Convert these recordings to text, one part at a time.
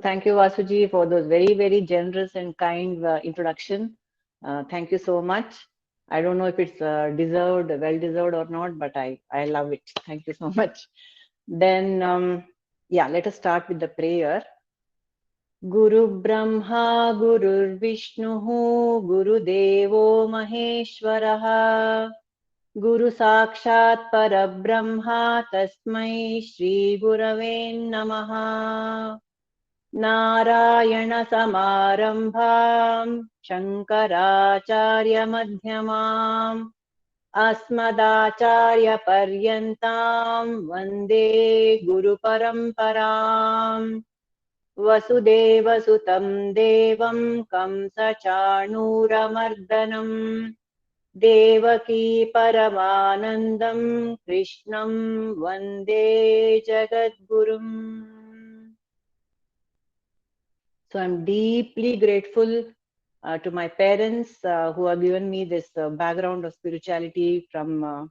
Thank you, Vasuji, for those very, very generous and kind introduction. Thank you so much. I don't know if it's deserved, well deserved or not, but I love it. Thank you so much. Then, yeah, let us start with the prayer. Guru Brahma, Guru Vishnu, Guru Devo Maheshwaraha, Guru Sakshat Parabrahma, Tasmai Shri Gurave Namaha. नारायणसमारम्भाम् शङ्कराचार्यमध्यमाम् अस्मदाचार्यपर्यन्ताम् वन्दे गुरुपरम्पराम् वसुदेवसुतम् देवम् कंसचाणूरमर्दनम् देवकी परमानन्दम् कृष्णम् वन्दे जगद्गुरुम्. So I'm deeply grateful to my parents who have given me this background of spirituality from a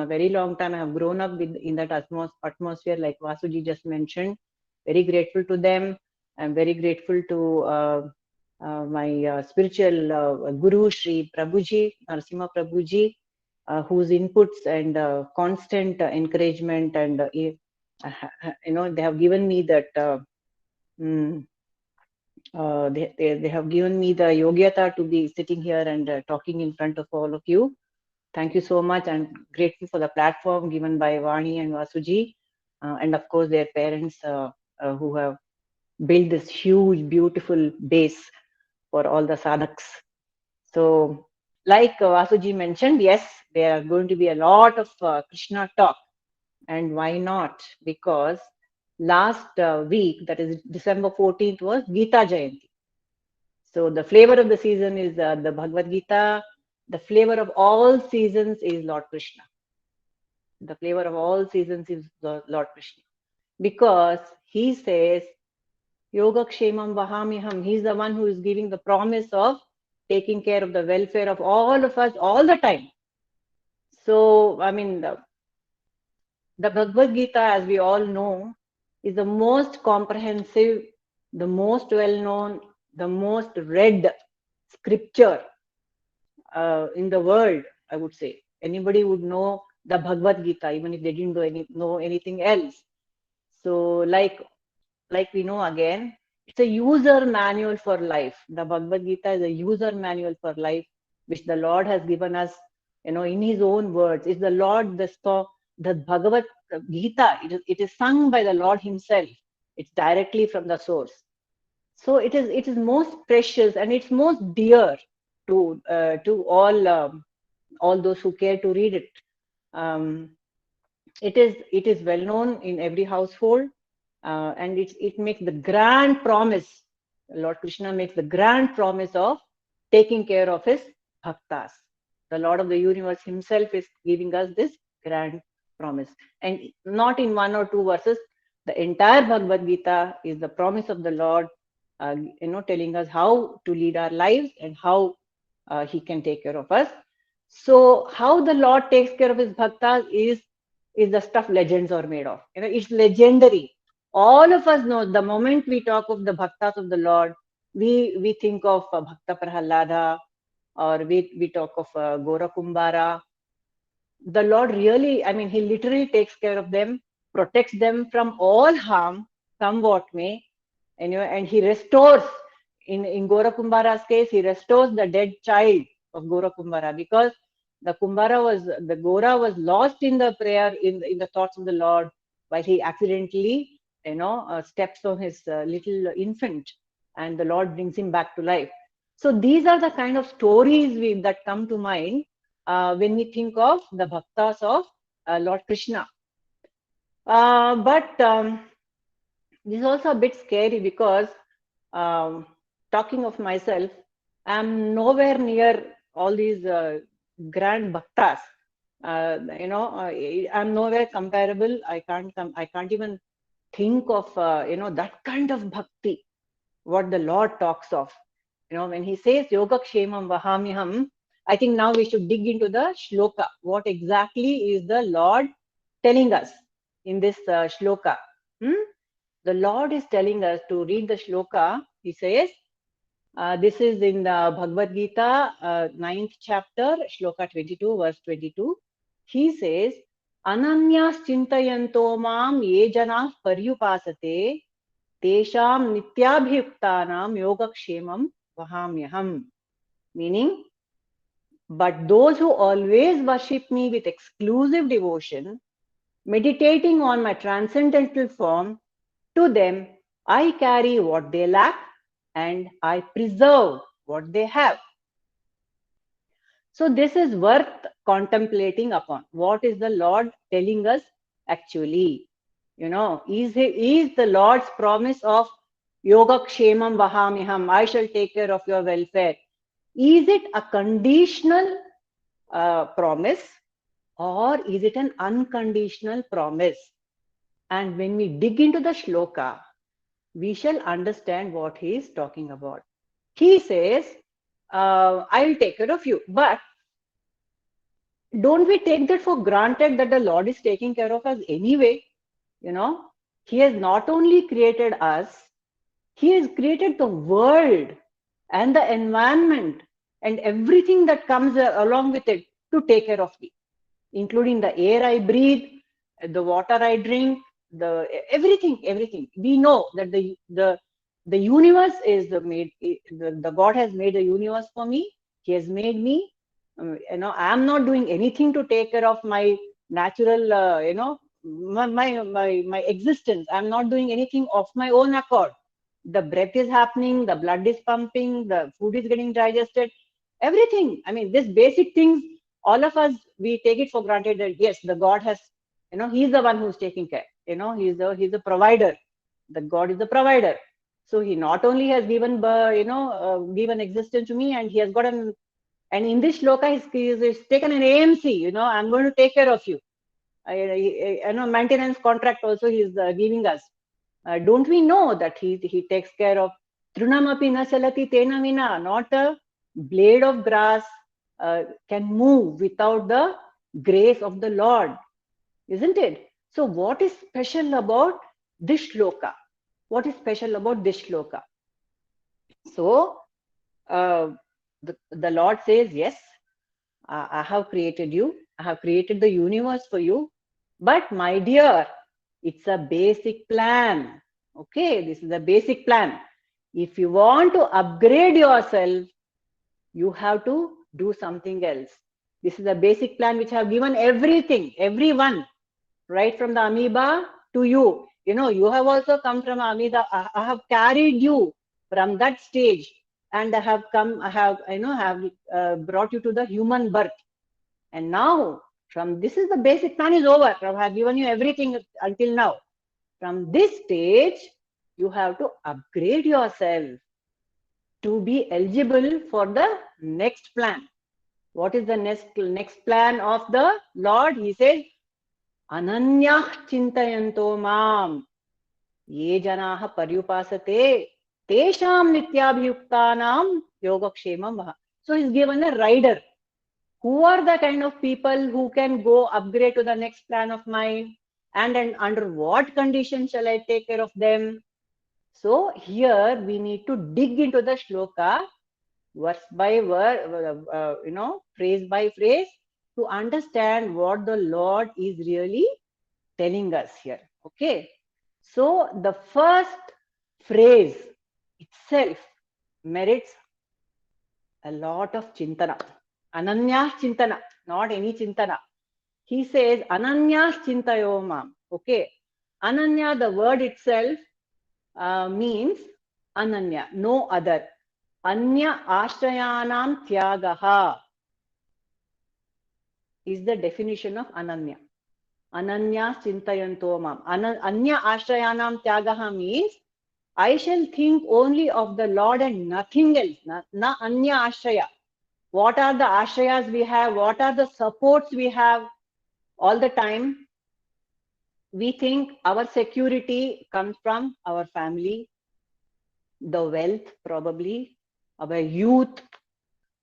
very long time. I have grown up in that atmosphere, like Vasuji just mentioned. Very grateful to them. I'm very grateful to my spiritual guru, Sri Prabhuji, Narasimha Prabhuji, whose inputs and constant encouragement and they have given me that. Mm, they have given me the yogyata to be sitting here and talking in front of all of you. Thank you so much. I'm grateful for the platform given by Vani and Vasuji, and of course their parents who have built this huge, beautiful base for all the sadhaks. So, like Vasuji mentioned, yes, there are going to be a lot of Krishna talk, and why not? Because last week, that is December 14th, was Gita Jayanti. So the flavor of the season is the Bhagavad Gita. The flavor of all seasons is Lord Krishna. The flavor of all seasons is Lord Krishna. Because he says, Yoga Kshemam Vahamyaham. He's the one who is giving the promise of taking care of the welfare of all of us all the time. So, I mean, the Bhagavad Gita, as we all know, is the most comprehensive, the most well-known, the most read scripture in the world, I would say. Anybody would know the Bhagavad Gita, even if they didn't know anything else. So, like we know again, it's a user manual for life. The Bhagavad Gita is a user manual for life, which the Lord has given us, in His own words. It's the Lord, the Bhagavad Gita. It is sung by the Lord Himself. It's directly from the source. So it is most precious and it's most dear to all those who care to read it. It is well known in every household, and it makes the grand promise. Lord Krishna makes the grand promise of taking care of his bhaktas. The Lord of the universe himself is giving us this grand promise, and not in one or two verses. The entire Bhagavad Gita is the promise of the Lord, telling us how to lead our lives and how He can take care of us. So, how the Lord takes care of His bhaktas is the stuff legends are made of. It's legendary. All of us know the moment we talk of the bhaktas of the Lord, we think of Bhakta Prahalada, or we talk of Gora Kumbara. The Lord really, I mean, He literally takes care of them, protects them from all harm, come what may, and He restores. In Gora Kumbara's case, He restores the dead child of Gora Kumbara, because the Gora was lost in the prayer, in the thoughts of the Lord, while he accidentally, steps on his little infant, and the Lord brings him back to life. So these are the kind of stories that come to mind when we think of the bhaktas of Lord Krishna. But this is also a bit scary, because talking of myself, I'm nowhere near all these grand bhaktas. I'm nowhere comparable. I can't even think of that kind of bhakti what the Lord talks of. When He says Yoga Kshemam Vahamyaham, I think now we should dig into the shloka. What exactly is the Lord telling us in this shloka? the Lord is telling us to read the shloka. He says, this is in the Bhagavad Gita, 9th chapter, shloka 22, verse 22. He says, Ananyas chintayanto mam ye janah paryupasate tesham nityabhyuktanam yogakshemam vahamyaham. Meaning, but those who always worship me with exclusive devotion, meditating on my transcendental form, to them I carry what they lack and I preserve what they have. So this is worth contemplating upon. What is the Lord telling us actually? You know, is the Lord's promise of Yogakshemam Vahamiham, I shall take care of your welfare. Is it a conditional promise, or is it an unconditional promise? And when we dig into the shloka, we shall understand what he is talking about. He says, I will take care of you. But don't we take that for granted that the Lord is taking care of us anyway? You know, he has not only created us, he has created the world and the environment and everything that comes along with it to take care of me, including the air I breathe, the water I drink, the everything. We know that the universe is the God has made the universe for me. He has made me. You know, I am not doing anything to take care of my natural, you know, my existence. I'm not doing anything of my own accord. The breath is happening, the blood is pumping, the food is getting digested, everything. I mean, these basic things, all of us, we take it for granted that yes, the God has, you know, he's the one who's taking care. You know, he's the provider. The God is the provider. So he not only has given, given existence to me, and he has got and in this shloka, he's taken an AMC. You know, I'm going to take care of you. You know, maintenance contract also he's giving us. Don't we know that he takes care of Trunamapi na chalati tena vina, not a blade of grass can move without the grace of the Lord, isn't it? So what is special about this shloka? What is special about this shloka? So the Lord says, yes, I have created you. I have created the universe for you. But my dear, it's a basic plan. Okay, this is a basic plan. If you want to upgrade yourself, you have to do something else. This is a basic plan which I have given everything, everyone, right from the amoeba to you. You know, you have also come from amoeba. I have carried you from that stage, and I have brought you to the human birth. And now, from this is the basic plan is over. I have given you everything until now. From this stage, you have to upgrade yourself to be eligible for the next plan. What is the next plan of the Lord? He says, Ananyah chintayanto mam ye janaha paryupasate tesham nityabhyuktanam yogakshemam vaha. So he's given a rider. Who are the kind of people who can go upgrade to the next plan of mine, and under what conditions shall I take care of them? So here we need to dig into the shloka verse by verse, phrase by phrase, to understand what the Lord is really telling us here. Okay. So the first phrase itself merits a lot of chintana. Ananya chintana, not any chintana. He says, Ananya chintayo mam. Okay. Ananya, the word itself means Ananya, no other. Anya ashrayanam tyagaha is the definition of Ananya. Ananya chintayanto mam. Anya ashrayanam tyagaha means I shall think only of the Lord and nothing else. Na anya ashraya. What are the ashrayas we have? What are the supports we have? All the time, we think our security comes from our family, the wealth probably, our youth,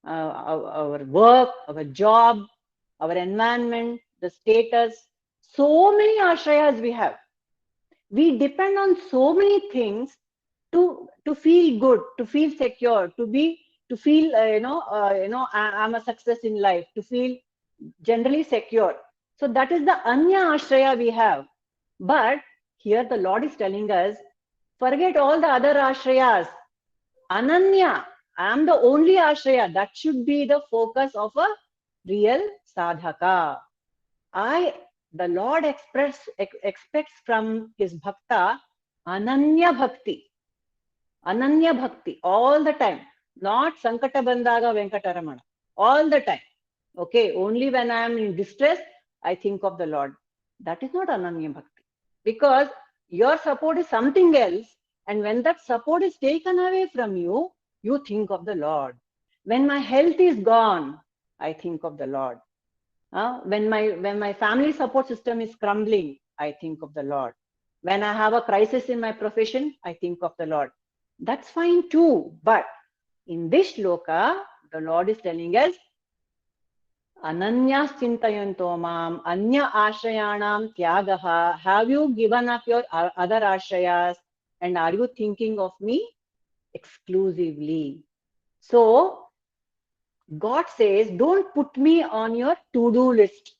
our work, our job, our environment, the status. So many ashrayas we have. We depend on so many things to feel good, to feel secure, to feel I'm a success in life, to feel generally secure. So that is the anya ashraya we have. But here the Lord is telling us, forget all the other ashrayas. Ananya, I am the only ashraya. That should be the focus of a real sadhaka. The Lord expects from his bhakta ananya bhakti. Ananya bhakti all the time. Not Sankata Bandaga Venkataramana. All the time. Okay, only when I am in distress, I think of the Lord. That is not Ananya Bhakti. Because your support is something else. And when that support is taken away from you, you think of the Lord. When my health is gone, I think of the Lord. When my family support system is crumbling, I think of the Lord. When I have a crisis in my profession, I think of the Lord. That's fine too. But in this shloka, the Lord is telling us, Ananyas chintayanto mam, anya ashrayanam tyagaha. Have you given up your other ashrayas? And are you thinking of me exclusively? So, God says, don't put me on your to-do list.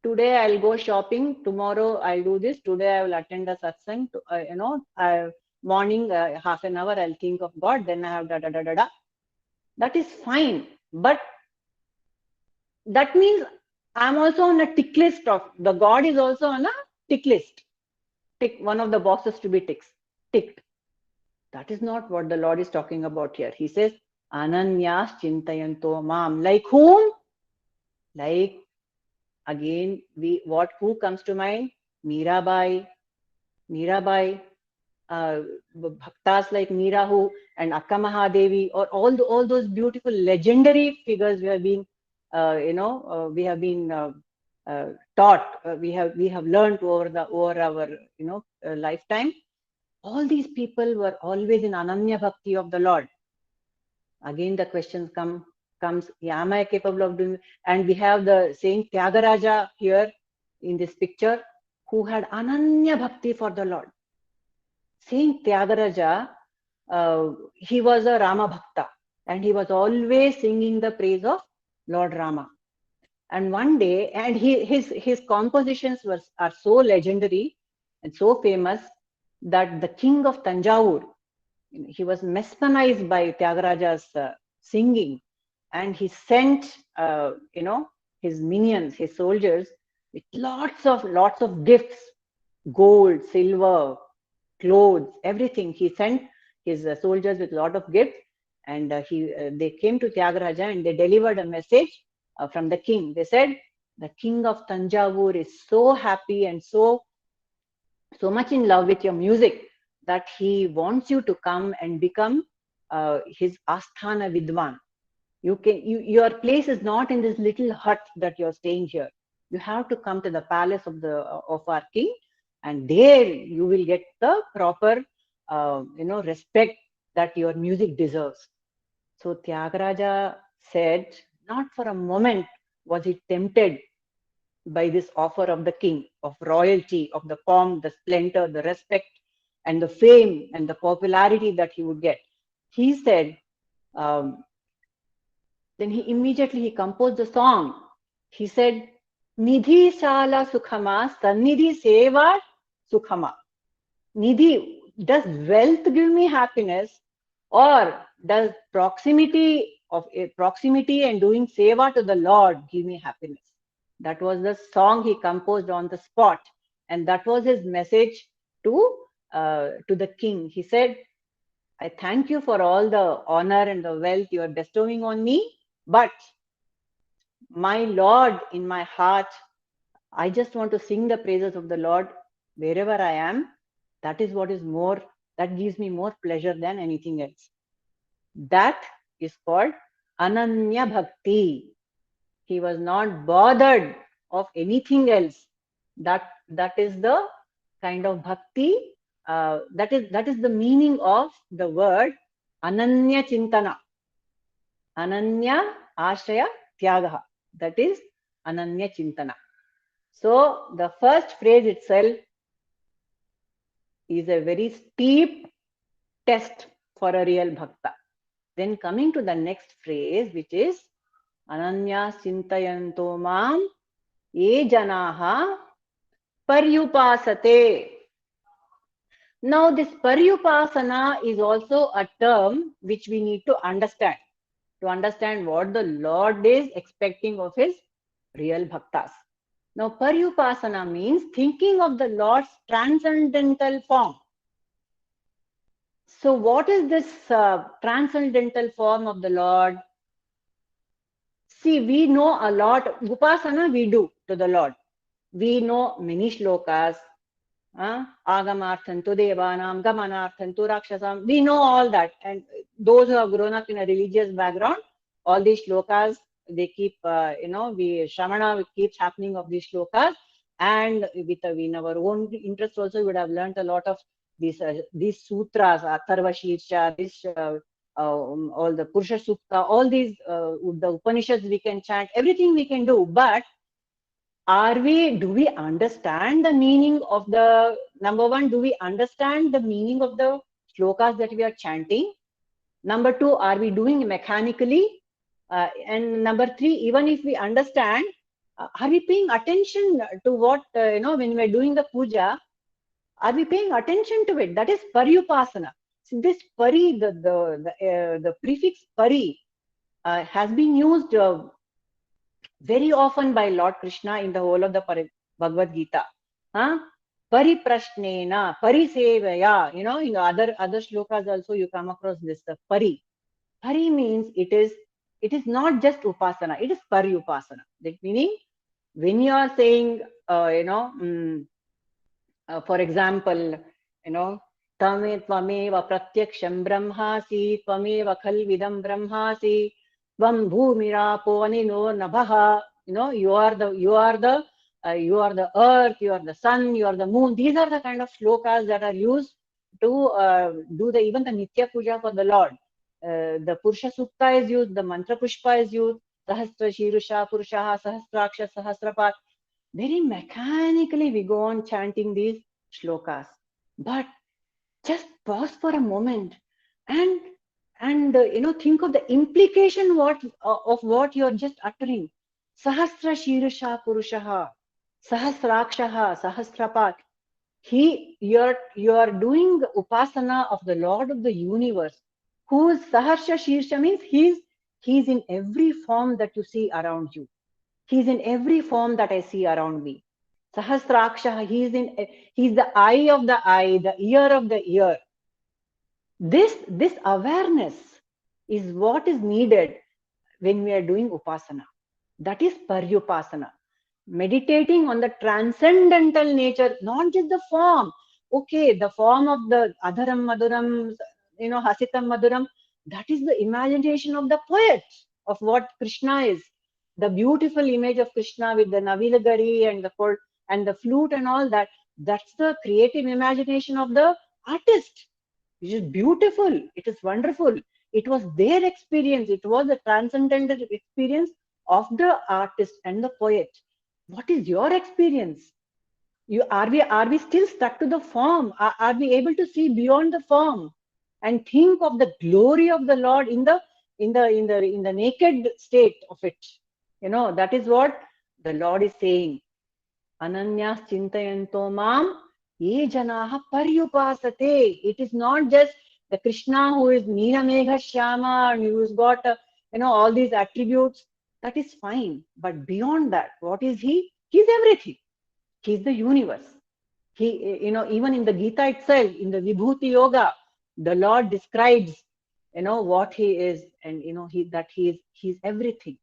Today I'll go shopping. Tomorrow I'll do this. Today I will attend a satsang. Morning, half an hour, I'll think of God. Then I have da da da da da. That is fine. But that means I'm also on a tick list of the God is also on a tick list. Tick, one of the boxes to be ticked. That is not what the Lord is talking about here. He says, Ananyas chintayanto mam. Like whom? Like, again, who comes to mind? Mirabai, bhaktas like Meera and Akka Mahadevi, or all those beautiful legendary figures we have been, taught, we have learned over our lifetime. All these people were always in Ananya Bhakti of the Lord. Again, the question comes, am I capable of doing? And we have the Saint Tyagaraja here in this picture, who had Ananya Bhakti for the Lord. Saint Tyagaraja, he was a Rama Bhakta, and he was always singing the praise of Lord Rama. And one day, and his compositions are so legendary and so famous that the king of Tanjavur, he was mesmerized by Tyagaraja's singing, and he sent his minions, his soldiers, with lots of gifts, gold, silver, clothes, everything. He sent his soldiers with a lot of gifts, and they came to Tyagaraja and they delivered a message from the king. They said, the king of Tanjavur is so happy and so much in love with your music that he wants you to come and become his Asthana Vidwan. Your place is not in this little hut that you're staying here. You have to come to the palace of our king, and there you will get the proper respect that your music deserves. So Tyagaraja said, not for a moment was he tempted by this offer of the king, of royalty, of the pomp, the splendor, the respect, and the fame and the popularity that he would get. He said, then he composed a song. He said, Nidhi Shala Sukhama, Sannidhi Seva Sukhama. Nidhi, does wealth give me happiness, or does proximity and doing seva to the Lord give me happiness? That was the song he composed on the spot, and that was his message to the king. He said, I thank you for all the honor and the wealth you are bestowing on me, but my Lord in my heart, I just want to sing the praises of the Lord wherever I am. That is what is more, that gives me more pleasure than anything else. That is called Ananya Bhakti. He was not bothered of anything else. That is the kind of bhakti. That is the meaning of the word Ananya Chintana. Ananya Ashraya Tyagaha. That is Ananya Chintana. So the first phrase itself is a very steep test for a real bhakta. Then coming to the next phrase, which is Ananya Sintayanto Mam Ye Janaha Paryupasate. Now, this Paryupasana is also a term which we need to understand what the Lord is expecting of his real bhaktas. Now, Paryupasana means thinking of the Lord's transcendental form. So, what is this transcendental form of the Lord? See, we know a lot. Upasana we do to the Lord. We know many shlokas. Agamarthantu Devanam, Gamanarthantu Rakshasam. We know all that. And those who have grown up in a religious background, all these shlokas, they keep, Shramana keeps happening of these shlokas. And in our own interest also, we would have learned a lot of these sutras, Atharva Shirsha, all the Purusha Sukta, all these, the Upanishads we can chant, everything we can do. But do we understand the meaning of the, number one, do we understand the meaning of the shlokas that we are chanting? Number two, are we doing mechanically? And number three, even if we understand, are we paying attention to what, when we're doing the puja, are we paying attention to it? That is paryupasana. So this pari, the prefix pari has been used very often by Lord Krishna in the whole of the Bhagavad Gita. Pariprashnena, parisevaya, in other shlokas also you come across this pari. Pari means it is not just upasana, it is paryupasana. That meaning when you are saying, for example, Tame tvameva pratyaksham brahmasi, tvameva khalvidam brahmasi, Tvam bhumirapo anino nabhaha. You are the earth, you are the sun, you are the moon. These are the kind of shlokas that are used to do even the Nitya Puja for the Lord. The Purusha Sukta is used, the Mantra Pushpa is used, Sahasra Shirusha Purushaha, Sahasraksha, Sahasrapat. Very mechanically we go on chanting these shlokas. But just pause for a moment and think of the implication of what you're just uttering. Sahasra Shirusha Purushaha, Sahasrakshaha, Sahasrapat. You are doing upasana of the Lord of the universe, whose Sahasra Shirsha means he's in every form that you see around you. He's in every form that I see around me. Sahasraksha, he's the eye of the eye, the ear of the ear. This awareness is what is needed when we are doing upasana. That is paryupasana. Meditating on the transcendental nature, not just the form. Okay, the form of the adharam maduram, hasitam maduram, that is the imagination of the poet of what Krishna is. The beautiful image of Krishna with the Navilagari and the flute and all that. That's the creative imagination of the artist. It is beautiful. It is wonderful. It was their experience. It was the transcendental experience of the artist and the poet. What is your experience? Are we still stuck to the form? Are we able to see beyond the form and think of the glory of the Lord in the naked state of it? That is what the Lord is saying. Ananyas chintayanto mam ye janaha paryupasate. It is not just the Krishna who is Neelamegha Shyama and who's got all these attributes. That is fine. But beyond that, what is he? He's everything. He's the universe. He, even in the Gita itself, in the Vibhuti Yoga, the Lord describes, what he is, and he's everything.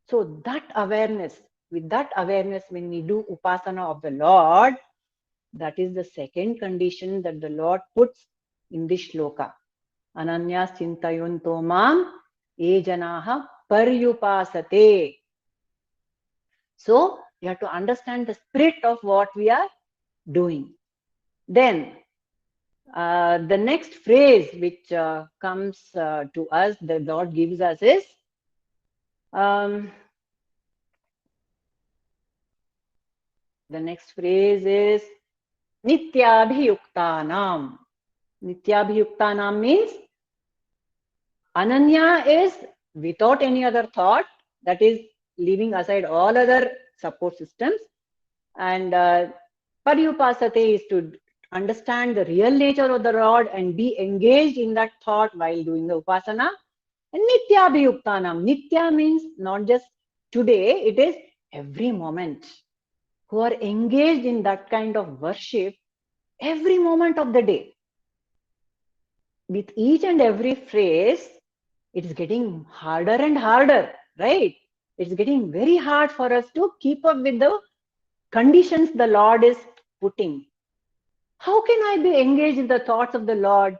So that awareness, with that awareness, when we do upasana of the Lord, that is the second condition that the Lord puts in this shloka. Ananyas chintayunto mam ye janaha paryupasate. So you have to understand the spirit of what we are doing. Then the next phrase which comes to us, the Lord gives us is the next phrase is Nityabhiyuktanam. Nityabhiyuktanam means Ananya is without any other thought, that is leaving aside all other support systems. And Paryupasate is to understand the real nature of the Lord and be engaged in that thought while doing the Upasana. And Nityabhiyuktanam. Nitya means not just today, it is every moment. Who are engaged in that kind of worship every moment of the day. With each and every phrase, it's getting harder and harder, right? It's getting very hard for us to keep up with the conditions the Lord is putting. How can I be engaged in the thoughts of the Lord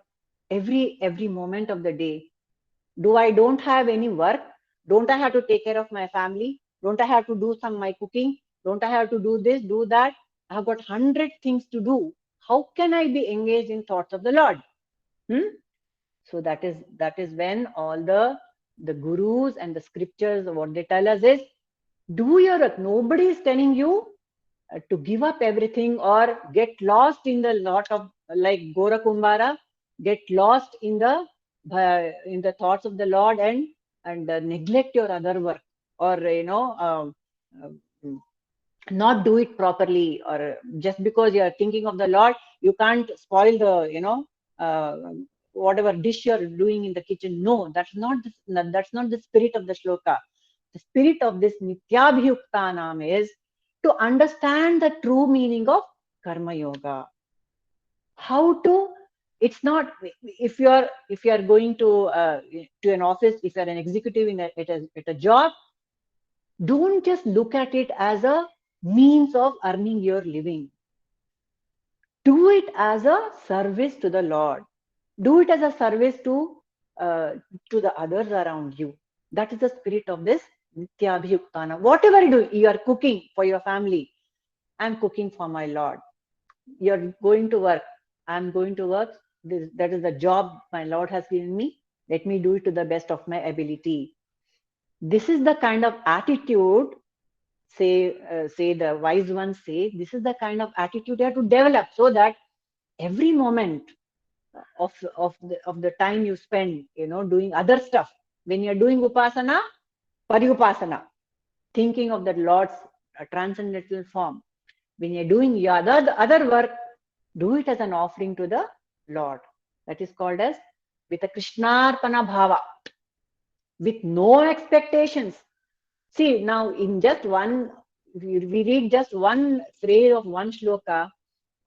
every moment of the day? Do I don't have any work? Don't I have to take care of my family? Don't I have to do some my cooking? Don't I have to do this, do that? I've got 100 things to do. How can I be engaged in thoughts of the Lord? So that is when all the gurus and the scriptures, what they tell us is, do your work. Nobody is telling you to give up everything or get lost in the lot of, like Gora Kumbara, get lost in the thoughts of the Lord and neglect your other work, or not do it properly, or just because you are thinking of the Lord, you can't spoil the uh, whatever dish you are doing in the kitchen. No, that's not the spirit of the shloka. The spirit of this Nityabhyuktanam is to understand the true meaning of Karma Yoga. How to, it's not, if you are going to an office, if you are an executive at a job, don't just look at it as a means of earning your living. Do it as a service to the Lord. Do it as a service to the others around you. That is the spirit of this Nityabhyuktana. Whatever you do, you are cooking for your family. I'm cooking for my Lord. You're going to work. I'm going to work. That is the job my Lord has given me. Let me do it to the best of my ability. This is the kind of attitude, say the wise ones say, this is the kind of attitude you have to develop, so that every moment of the time you spend, doing other stuff, when you're doing upasana, paryupasana, thinking of the Lord's transcendental form, when you're doing your other work, do it as an offering to the Lord. That is called as with a Krishnarpana bhava, with no expectations. See, now in just one, we read just one phrase of one shloka,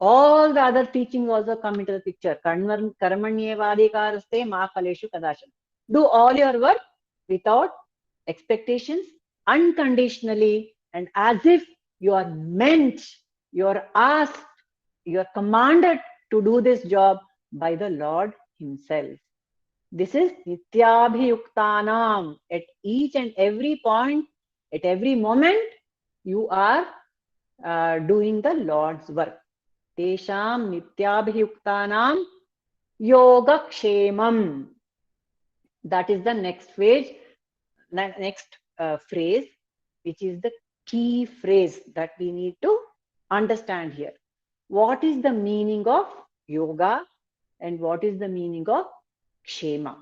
all the other teachings also come into the picture. Karmanyevadikaraste ma phaleshu kadashan. Do all your work without expectations, unconditionally, and as if you are meant, you are asked, you are commanded to do this job by the Lord Himself. This is Nityabhiyuktanam. At each and every point, at every moment, you are doing the Lord's work. Tesham Nityabhiyuktanam Yogakshemam. That is the next phrase, which is the key phrase that we need to understand here. What is the meaning of yoga and what is the meaning of kshema?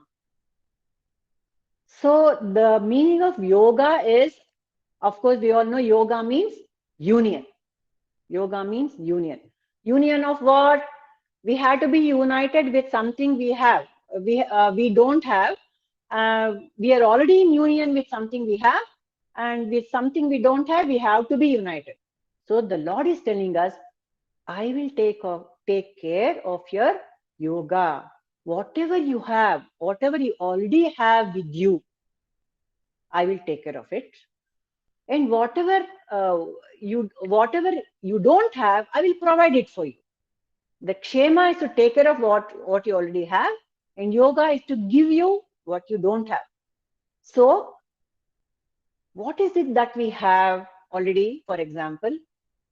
So the meaning of yoga is, of course, we all know yoga means union. Yoga means union. Union of what? We have to be united with something we have. We don't have. We are already in union with something we have, and with something we don't have, we have to be united. So the Lord is telling us, I will take care of your yoga. Whatever you have, whatever you already have with you, I will take care of it. And whatever you don't have, I will provide it for you. The kshema is to take care of what you already have, and yoga is to give you what you don't have. So what is it that we have already? For example,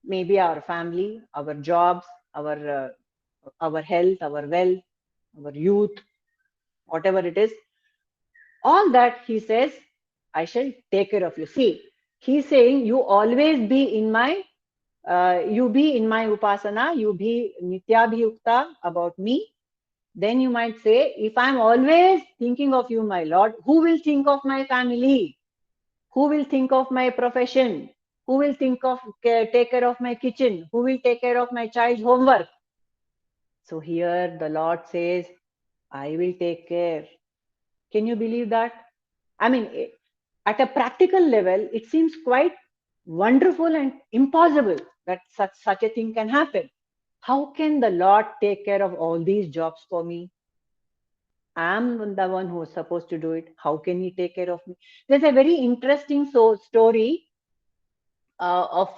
maybe our family, our jobs, our health, our wealth, our youth, whatever it is. All that he says, I shall take care of you. See, he's saying you always be in my you be in my upasana, you be nityabhiyukta about me, then you might say, if I'm always thinking of you, my Lord, who will think of my family? Who will think of my profession? Who will think of take care of my kitchen? Who will take care of my child's homework? So here the Lord says, I will take care. Can you believe that? I mean, at a practical level, it seems quite wonderful and impossible that such a thing can happen. How can the Lord take care of all these jobs for me? I'm the one who's supposed to do it. How can he take care of me? There's a very interesting story of,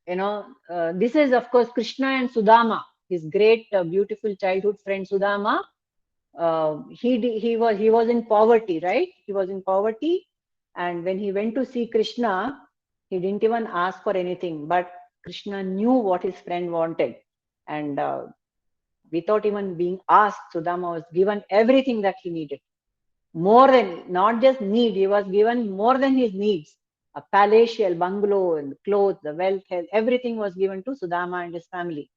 this is, of course, Krishna and Sudama, his great, beautiful childhood friend Sudama. He was in poverty, right? He was in poverty, and when he went to see Krishna, he didn't even ask for anything, but Krishna knew what his friend wanted, and without even being asked, Sudama was given everything that he needed. More than, not just need, he was given more than his needs. A palatial bungalow and clothes, the wealth, health, everything was given to Sudama and his family.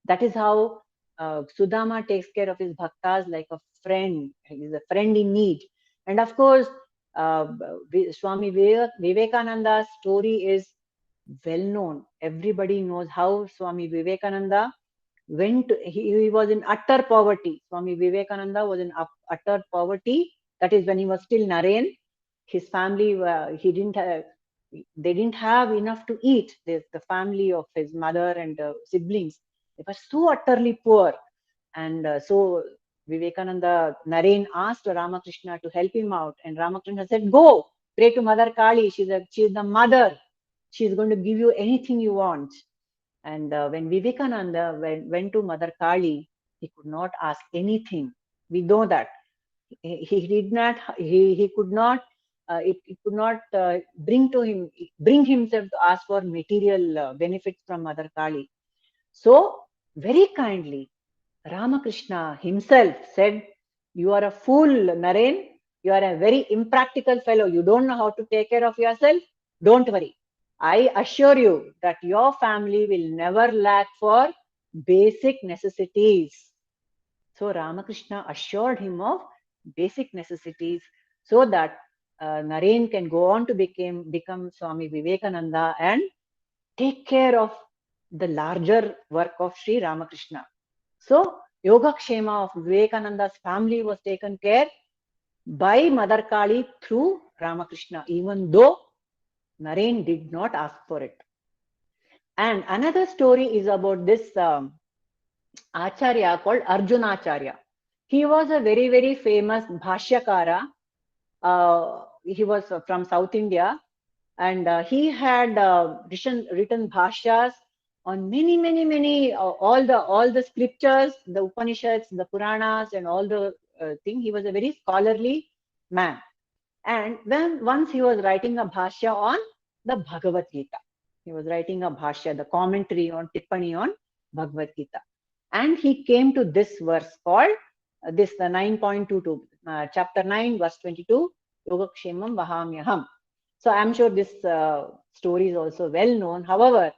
That is how Sudama takes care of his bhaktas like a friend. He is a friend in need. And of course, uh, Swami Vivekananda's story is well known. Everybody knows how Swami Vivekananda he was in utter poverty. Swami Vivekananda was in utter poverty. That is when he was still Naren. His family, they didn't have enough to eat. The family of his mother and siblings, they were so utterly poor. And so Vivekananda, Naren asked Ramakrishna to help him out. And Ramakrishna said, go, pray to Mother Kali. She's the mother. She's going to give you anything you want. And when Vivekananda went to Mother Kali, he could not ask anything. We know that he did not. He could not. It could not bring himself to ask for material benefits from Mother Kali. So very kindly, Ramakrishna himself said, "You are a fool, Naren. You are a very impractical fellow. You don't know how to take care of yourself. Don't worry. I assure you that your family will never lack for basic necessities." So Ramakrishna assured him of basic necessities so that Naren can go on to become Swami Vivekananda and take care of the larger work of Sri Ramakrishna. So Yogakshema of Vivekananda's family was taken care by Mother Kali through Ramakrishna, even though Naren did not ask for it. And another story is about this Acharya called Arjunacharya. He was a very, very famous Bhashyakara. He was from South India, and he had written bhashyas on many all the scriptures, the Upanishads, the Puranas, and all the thing. He was a very scholarly man. And then once he was writing a bhashya on the Bhagavad Gita. He was writing a bhashya, the commentary on Tippani on Bhagavad Gita. And he came to this verse called the 9.22, chapter 9, verse 22, Yogakshemam Vahamyaham. So I'm sure this story is also well known. However,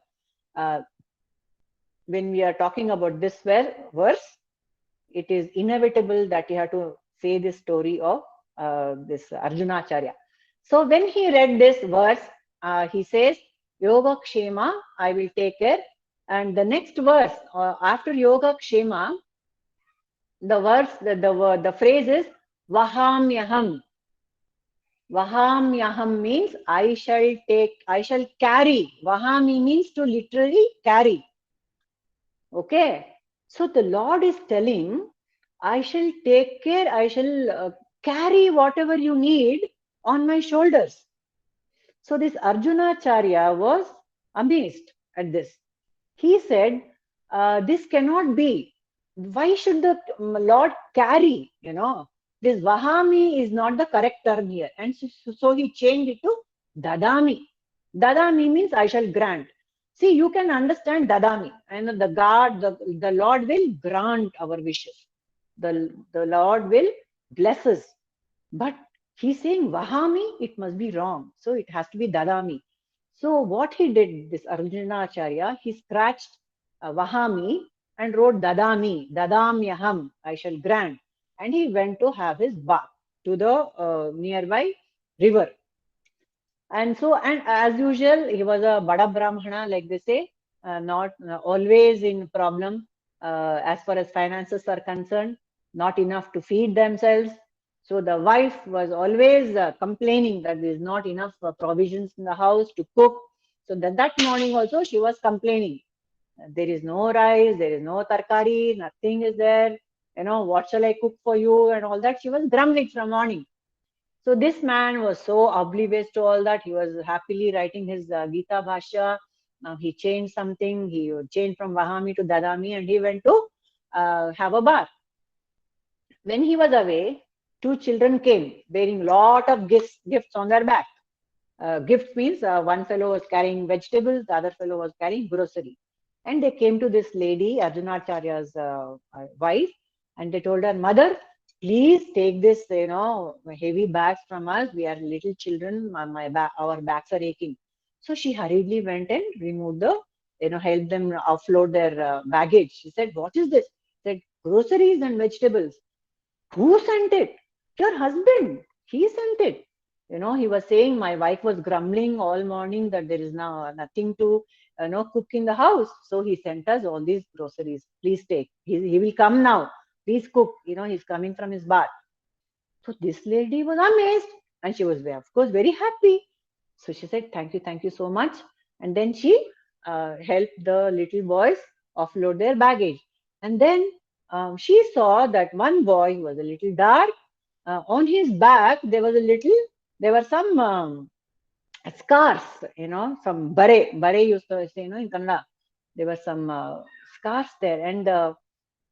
when we are talking about this verse, it is inevitable that you have to say this story of this Arjunacharya. So when he read this verse, he says, Yoga Kshema, I will take care. And the next verse, after Yoga Kshema, the verse, the phrase is Vahamyaham. Vahamyaham means I shall carry. Vahami means to literally carry. Okay. So the Lord is telling, I shall take care, I shall carry whatever you need on my shoulders. So this Arjunacharya was amazed at this. He said, this cannot be. Why should the Lord carry? This Vahami is not the correct term here. And so he changed it to Dadami. Dadami means I shall grant. See, you can understand Dadami. And the Lord will grant our wishes. The Lord will bless us. But he's saying Vahami, it must be wrong. So it has to be Dadami. So what he did, this Arjunacharya, he scratched Vahami and wrote Dadami, Dadamyaham, I shall grant. And he went to have his bath to the nearby river. And so, and as usual, he was a Bada Brahmana, like they say, not always in problem as far as finances are concerned, not enough to feed themselves. So the wife was always complaining that there is not enough provisions in the house to cook. So that morning also she was complaining. There is no rice, there is no tarkari, nothing is there. You know, what shall I cook for you and all that. She was grumbling from morning. So this man was so oblivious to all that. He was happily writing his Gita Bhashya. Now he changed something. He changed from Vahami to Dadami and he went to have a bath. When he was away, two children came bearing lot of gifts on their back. Gifts means one fellow was carrying vegetables, the other fellow was carrying grocery. And they came to this lady, Arjunacharya's wife, and they told her, Mother, please take this, heavy bags from us. We are little children. Our backs are aching. So she hurriedly went and removed helped them offload their baggage. She said, what is this? She said, groceries and vegetables. Who sent it? Your husband. He sent it. He was saying my wife was grumbling all morning that there is now nothing to, cook in the house. So he sent us all these groceries. Please take. He will come now. Please cook. He's coming from his bath. So this lady was amazed and she was, of course, very happy. So she said, thank you so much. And then she helped the little boys offload their baggage. And then she saw that one boy who was a little dark. On his back, there were some scars, some bare used to say, in Kannada. There were some scars there. And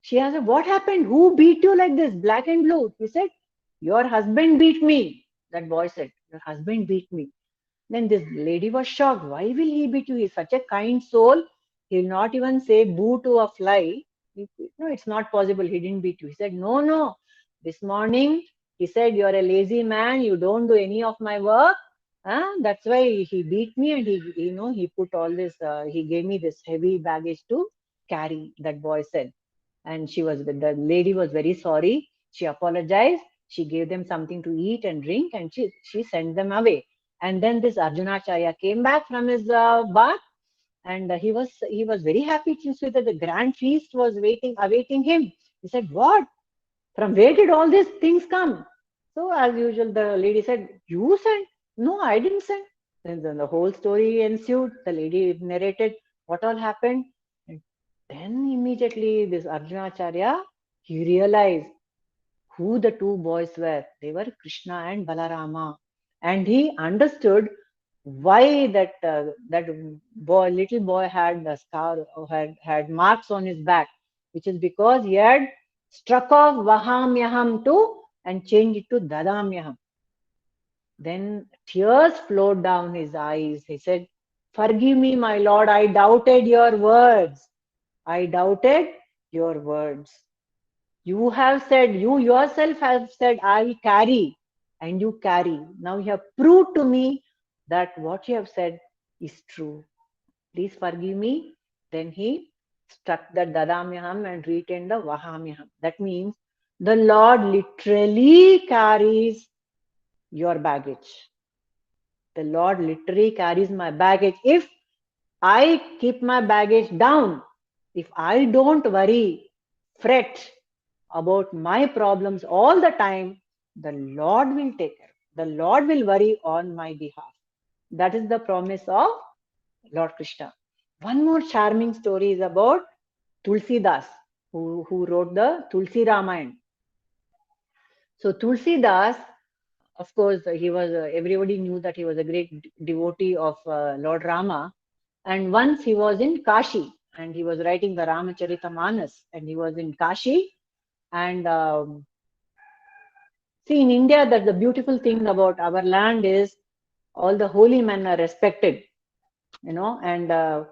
she asked, what happened? Who beat you like this, black and blue? He said, your husband beat me. That boy said, your husband beat me. Then this lady was shocked. Why will he beat you? He's such a kind soul. He'll not even say boo to a fly. No, it's not possible. He didn't beat you. He said, no, no. This morning, he said, you're a lazy man. You don't do any of my work. That's why he beat me and he put all this, he gave me this heavy baggage to carry, that boy said. And the lady was very sorry. She apologized. She gave them something to eat and drink and she sent them away. And then this Arjunacharya came back from his bath and he was very happy to see that the grand feast was awaiting him. He said, what? From where did all these things come? So as usual, the lady said, you sent? No, I didn't send. Then the whole story ensued. The lady narrated what all happened. And then immediately this Arjunacharya, he realized who the two boys were. They were Krishna and Balarama. And he understood why that little boy had a scar or had marks on his back, which is because he had struck off Vahamyaham too and changed it to Dadamyaham. Then tears flowed down his eyes. He said, forgive me, my lord, I doubted your words. I doubted your words. You have said, you yourself have said, I'll carry, and you carry. Now you have proved to me that what you have said is true. Please forgive me. Then he struck the Dadamyaham and retained the Vahamyaham. That means the Lord literally carries your baggage. The Lord literally carries my baggage. If I keep my baggage down, if I don't worry, fret about my problems all the time, the Lord will take care. The Lord will worry on my behalf. That is the promise of Lord Krishna. One more charming story is about Tulsidas, who wrote the Tulsi Ramayana. So Tulsidas, of course, he was everybody knew that he was a great devotee of Lord Rama. And once he was in Kashi and he was writing the Ramacharita and he was in Kashi. And see, in India, that the beautiful thing about our land is all the holy men are respected, and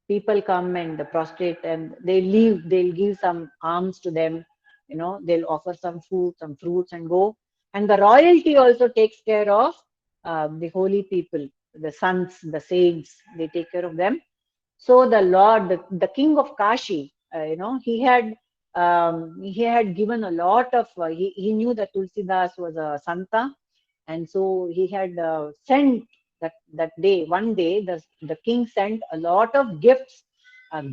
people come and prostrate and they'll give some alms to them, they'll offer some food, some fruits and go. And the royalty also takes care of the holy people. the sons, the saints, they take care of them. So the Lord, the king of Kashi, he had given a lot of, he knew that Tulsidas was a Santa, and so he had sent that day, one day, the king sent a lot of gifts,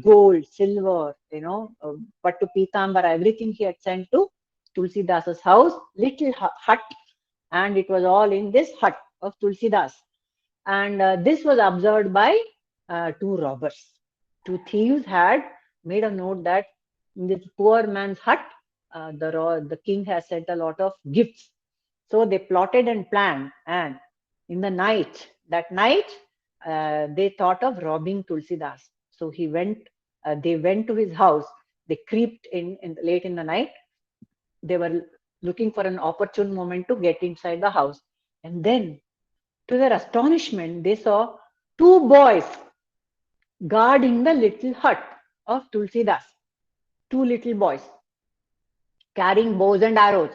gold, silver, pattu pitambara, everything he had sent to Tulsidas's house, little hut, and it was all in this hut of Tulsidas. And this was observed by two robbers. Two thieves had made a note that in this poor man's hut, the king has sent a lot of gifts. So they plotted and planned, and in the night, that night, they thought of robbing Tulsidas. So they went to his house. They creeped in late in the night. They were looking for an opportune moment to get inside the house. And then, to their astonishment, they saw two boys guarding the little hut of Tulsidas. Two little boys carrying bows and arrows.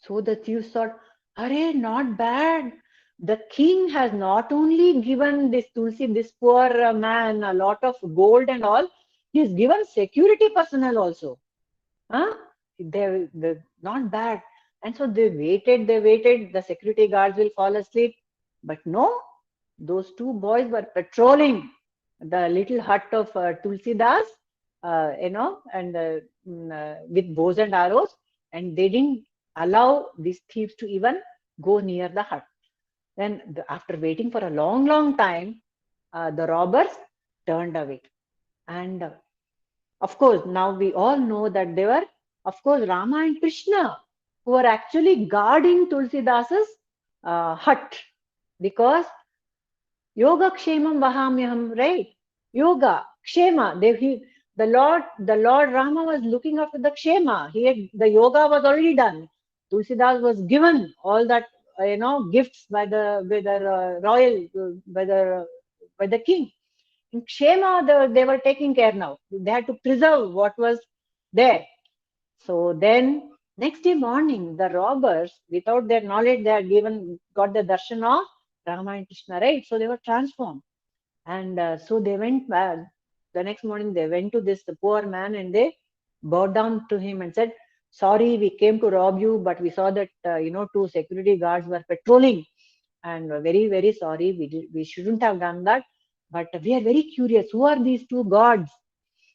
So the thieves thought, "Arey, not bad. The king has not only given this Tulsi, this poor man, a lot of gold and all, he's given security personnel also. Huh? They're not bad." And so they waited, the security guards will fall asleep. But no, those two boys were patrolling the little hut of Tulsidas, and with bows and arrows, and they didn't allow these thieves to even go near the hut. Then, after waiting for a long, long time, the robbers turned away. And of course, now we all know that they were, of course, Rama and Krishna, who were actually guarding Tulsidas's hut, because yoga kshemam vahamyaham, right? Yoga, kshema. The Lord Rama was looking after the kshema. The yoga was already done. Tulsidas was given all that, gifts by the royal, by the king. In kshema, they were taking care now. They had to preserve what was there. So then, next day morning, the robbers, without their knowledge, they had got the darshan of Rama and Krishna, right? So they were transformed. And so they went back. The next morning, they went to this poor man and they bowed down to him and said, "Sorry, we came to rob you, but we saw that, two security guards were patrolling. And very, very sorry, we shouldn't have done that. But we are very curious. Who are these two gods?"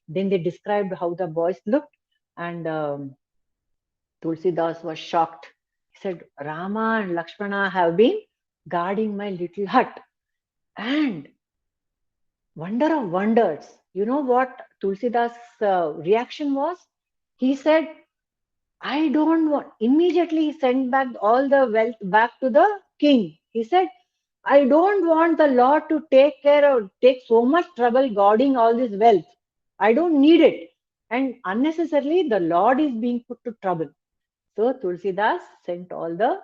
Then they described how the boys looked, and Tulsidas was shocked. He said, "Rama and Lakshmana have been guarding my little hut." And wonder of wonders, you know what Tulsidas' reaction was? He said, "I don't want," immediately he sent back all the wealth back to the king. He said, "I don't want the Lord to take so much trouble guarding all this wealth. I don't need it. And unnecessarily, the Lord is being put to trouble." So Tulsidas sent all the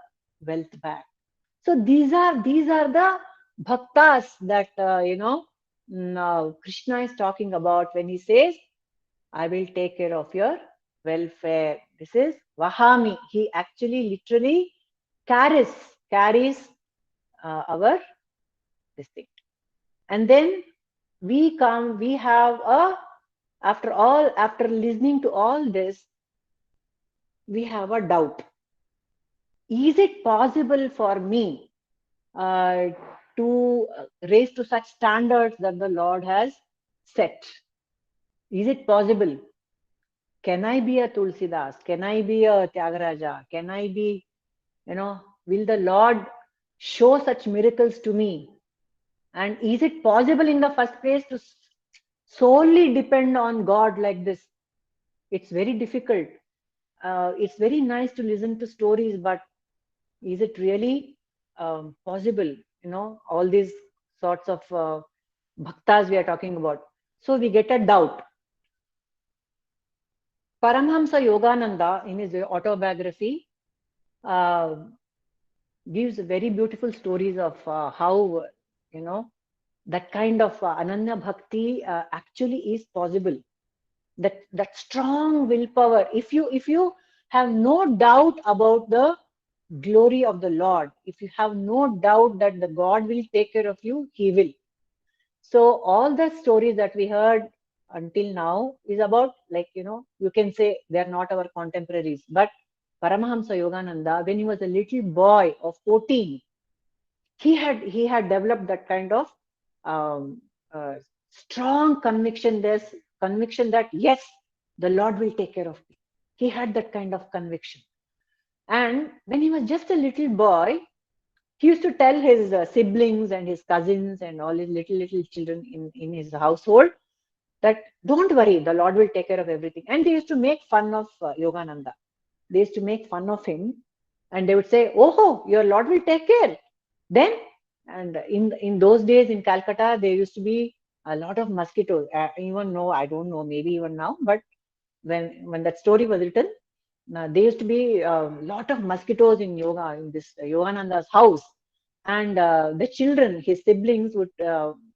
wealth back. So these are the bhaktas that now Krishna is talking about when he says, "I will take care of your welfare." This is Vahami. He actually literally carries our this thing. And then we have after listening to all this, we have a doubt. Is it possible for me to raise to such standards that the Lord has set? Is it possible? Can I be a Tulsidas? Can I be a Tyagaraja? Can I be, will the Lord show such miracles to me? And is it possible in the first place to solely depend on God like this? It's very difficult. It's very nice to listen to stories, but is it really possible? All these sorts of bhaktas we are talking about. So we get a doubt. Paramhamsa Yogananda, in his autobiography, gives very beautiful stories of how, that kind of Ananya Bhakti actually is possible. That strong willpower. If you have no doubt about the glory of the Lord, if you have no doubt that the God will take care of you, He will. So all the stories that we heard until now is about, like, you can say they're not our contemporaries, but Paramahamsa Yogananda, when he was a little boy of 14, he had developed that kind of um, uh, strong conviction. There's conviction that yes, the Lord will take care of me. He had that kind of conviction. And when he was just a little boy, he used to tell his siblings and his cousins and all his little children in his household that don't worry, the Lord will take care of everything. And they used to make fun of Yogananda. They used to make fun of him, and they would say, "Oh, your Lord will take care." Then, and in those days in Calcutta, there used to be a lot of mosquitoes. Even no, I don't know, maybe even now, but when that story was written, there used to be a lot of mosquitoes in this Yogananda's house, and the children, his siblings, would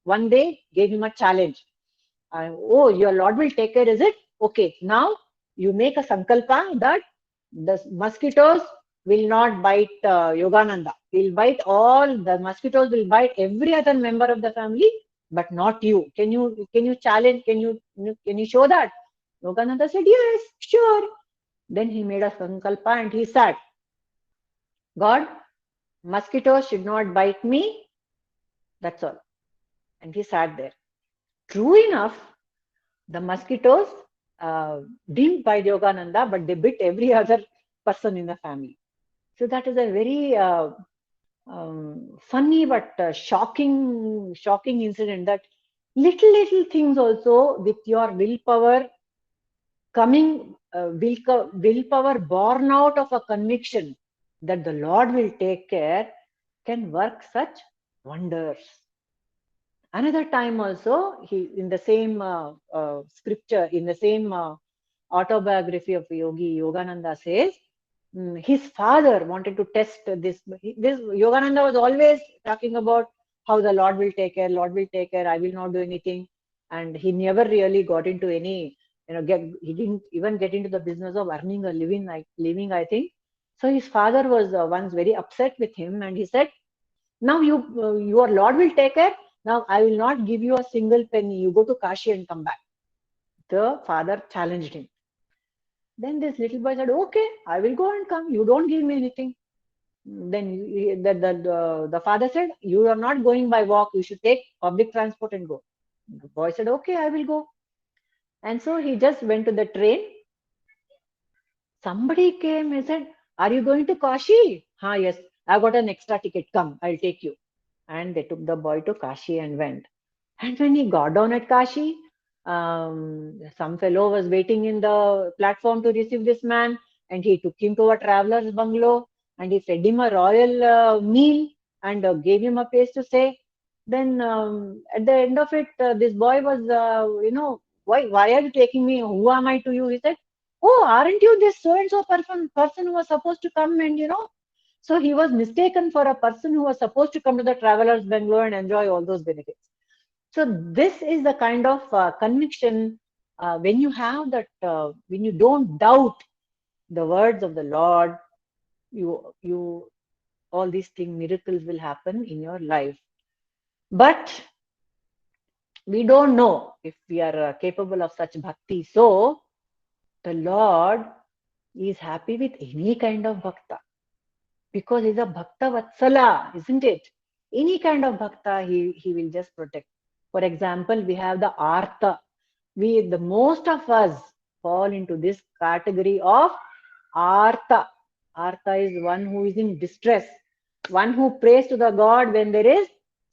one day gave him a challenge. Oh, your Lord will take care, is it? Okay, now you make a sankalpa that the mosquitoes will not bite Yogananda. Will bite all the mosquitoes. Will bite every other member of the family, but not you. Can you challenge? Can you show that? Yogananda said yes, sure. Then he made a sankalpa and he said, God, mosquitoes should not bite me. That's all. And he sat there. True enough, the mosquitoes didn't bite Yogananda, but they bit every other person in the family. So that is a very funny but shocking incident, that little things also with your willpower coming, willpower born out of a conviction that the Lord will take care, can work such wonders. Another time also, he in the same scripture, in the same autobiography of Yogananda says, his father wanted to test this. This Yogananda was always talking about how the Lord will take care, Lord will take care, I will not do anything. And he never really got into any, he didn't even get into the business of earning a living, I think. So his father was once very upset with him, and he said, now your Lord will take care. Now I will not give you a single penny. You go to Kashi and come back. The father challenged him. Then this little boy said, okay, I will go and come. You don't give me anything. Then the father said, you are not going by walk. You should take public transport and go. The boy said, okay, I will go. And so he just went to the train. Somebody came and said, are you going to Kashi? Yes, I got an extra ticket. Come, I'll take you. And they took the boy to Kashi and went. And when he got down at Kashi, some fellow was waiting in the platform to receive this man, and he took him to a traveler's bungalow, and he fed him a royal meal, and gave him a place to stay. Then at the end of it, this boy was, why are you taking me? Who am I to you? He said, oh, aren't you this so and so person who was supposed to come and So he was mistaken for a person who was supposed to come to the traveler's bungalow and enjoy all those benefits. So this is the kind of conviction, when you have that, when you don't doubt the words of the Lord, you all these things, miracles will happen in your life. But we don't know if we are capable of such bhakti. So the Lord is happy with any kind of bhakta, because he's a bhakta vatsala, isn't it? Any kind of bhakta, he will just protect. For example, we have the artha. The most of us fall into this category of artha. Artha is one who is in distress, one who prays to the God when there is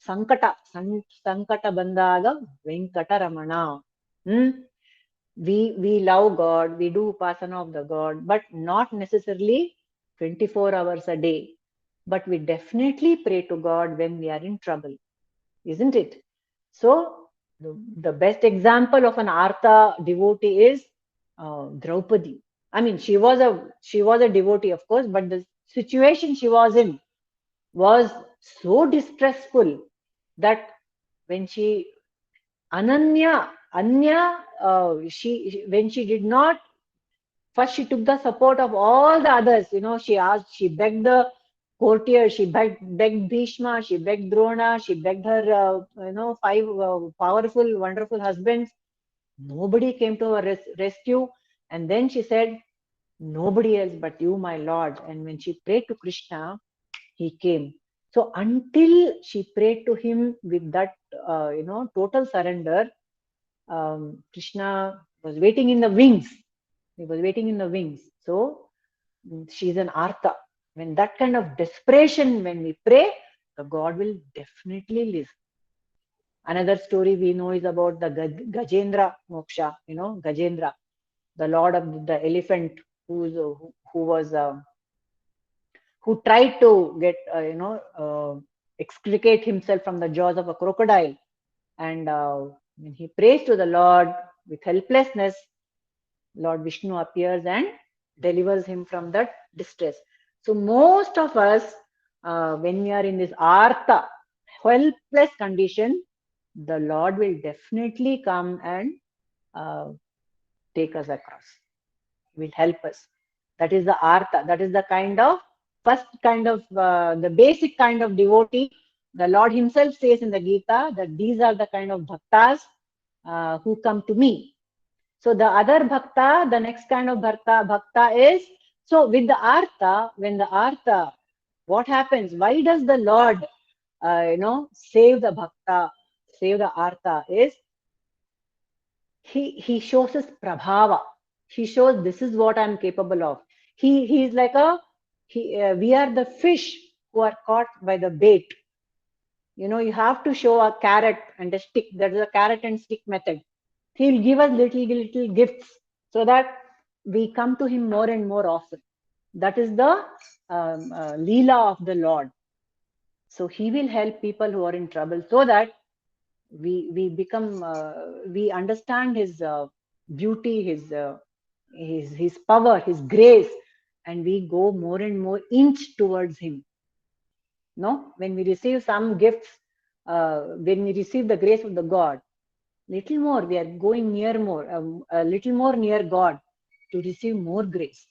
sankata. Sankata bandaga venkata ramana. We love God, we do upasana of the God, but not necessarily 24 hours a day. But we definitely pray to God when we are in trouble, isn't it? So the best example of an Artha devotee is Draupadi. I mean, she was a devotee, of course, but the situation she was in was so distressful that when she Anya, when she did not First, she took the support of all the others. She asked, she begged the courtiers, she begged Bhishma, she begged Drona, she begged her, five powerful, wonderful husbands. Nobody came to her rescue. And then she said, nobody else but you, my Lord. And when she prayed to Krishna, he came. So until she prayed to him with that, total surrender, Krishna was waiting in the wings. He was waiting in the wings. So she's an Artha. When that kind of desperation, when we pray, the God will definitely listen. Another story we know is about the Gajendra Moksha, Gajendra, the lord of the elephant, who tried to get, extricate himself from the jaws of a crocodile. And when he prays to the Lord with helplessness, Lord Vishnu appears and delivers him from that distress. So most of us, when we are in this artha, helpless condition, the Lord will definitely come and uh, take us across. Will help us. That is the artha. That is the first kind of, the basic kind of devotee. The Lord himself says in the Gita that these are the kind of bhaktas who come to me. So the other bhakta, the next kind of bhakta is, so with the artha, when the artha, what happens? Why does the Lord, save the bhakta, save the artha? Is he shows his prabhava. He shows this is what I'm capable of. He's like we are the fish who are caught by the bait. You have to show a carrot and a stick. That is a carrot and stick method. He'll give us little gifts so that we come to him more and more often. That is the Leela of the Lord. So he will help people who are in trouble so that we become, we understand his beauty, his power, his grace, and we go more and more inch towards him. No, when we receive some gifts, when we receive the grace of the God, little more we are going near more, a little more near God to receive more grace.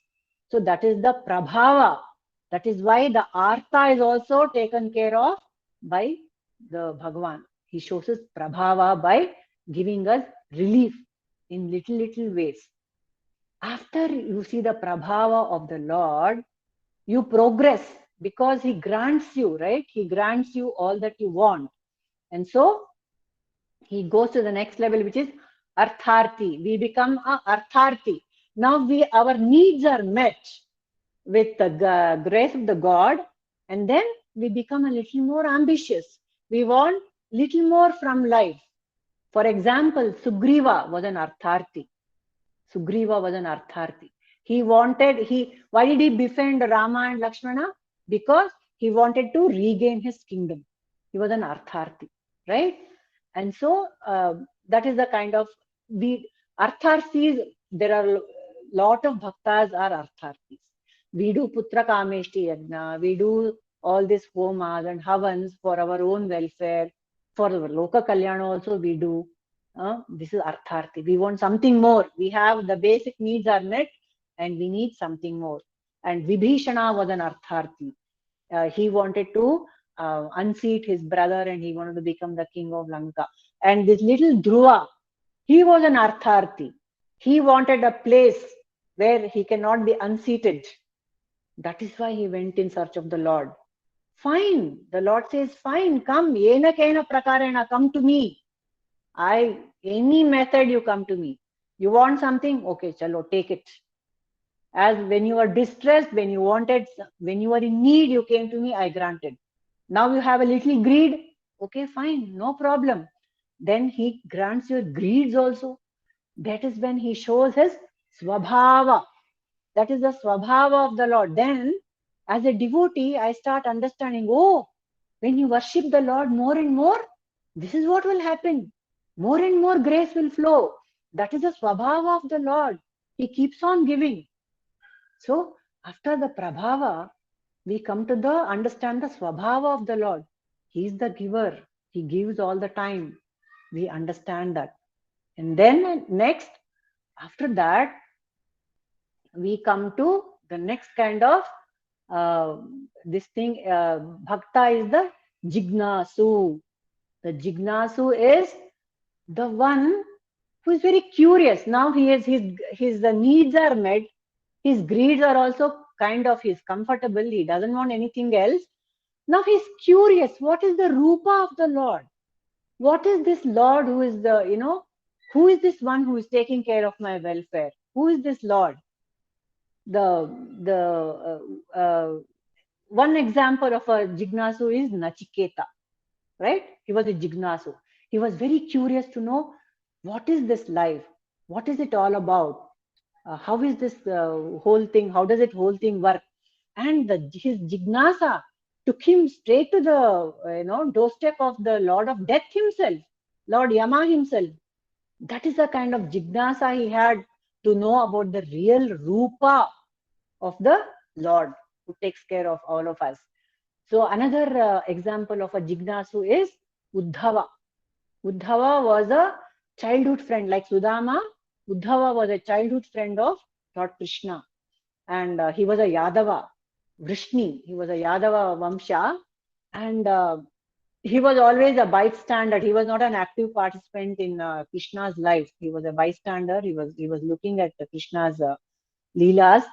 So that is the prabhava. That is why the artha is also taken care of by the Bhagavan. He shows his prabhava by giving us relief in little ways. After you see the prabhava of the Lord, you progress because he grants you, right? He grants you all that you want. And so he goes to the next level, which is artharthi. We become a artharthi. Now our needs are met with the grace of the God, and then we become a little more ambitious. We want little more from life. For example, Sugriva was an artharthi. Sugriva was an artharthi. Why did he befriend Rama and Lakshmana? Because he wanted to regain his kingdom. He was an artharthi, right? And so that is the kind of, artharthis, there are a lot of bhaktas are artharthis. We do putra kameshti yajna, we do all these homas and havans for our own welfare, for our loka kalyana also we do. This is artharthi. We want something more. We have the basic needs are met and we need something more. And Vibhishana was an artharthi. He wanted to unseat his brother and he wanted to become the king of Lanka. And this little Dhruva, he was an artharthi. He wanted a place where he cannot be unseated. That is why he went in search of the Lord. Fine. The Lord says, fine, come. Yena kena prakarena, come to me. Any method you come to me. You want something? Okay, chalo, take it. As when you are distressed, when you are in need, you came to me, I granted. Now you have a little greed. Okay, fine, no problem. Then he grants your greeds also. That is when he shows his swabhava. That is the swabhava of the Lord. Then, as a devotee, I start understanding, when you worship the Lord more and more, this is what will happen. More and more grace will flow. That is the swabhava of the Lord. He keeps on giving. So, after the prabhava, we come to understand the swabhava of the Lord. He is the giver. He gives all the time. We understand that. And then next, after that, we come to the next kind of this thing. Bhakta is the Jignasu. The Jignasu is the one who is very curious. Now he is his the needs are met. His greeds are also kind of, he's comfortable. He doesn't want anything else. Now he's curious. What is the Rupa of the Lord? What is this Lord who is the, who is this one who is taking care of my welfare? Who is this Lord? The one example of a Jignasu is Nachiketa, right? He was a Jignasu. He was very curious to know, what is this life? What is it all about? How is this whole thing? How does it whole thing work? And his Jignasa took him straight to the doorstep of the Lord of Death himself, Lord Yama himself. That is the kind of Jignasa he had to know about the real Rupa of the Lord who takes care of all of us. So another example of a Jignasu is Uddhava. Uddhava was a childhood friend, like Sudama. Uddhava was a childhood friend of Lord Krishna, and he was a Yadava, Vrishni. He was a Yadava Vamsha, and he was always a bystander. He was not an active participant in Krishna's life. He was a bystander. He was looking at Krishna's leelas.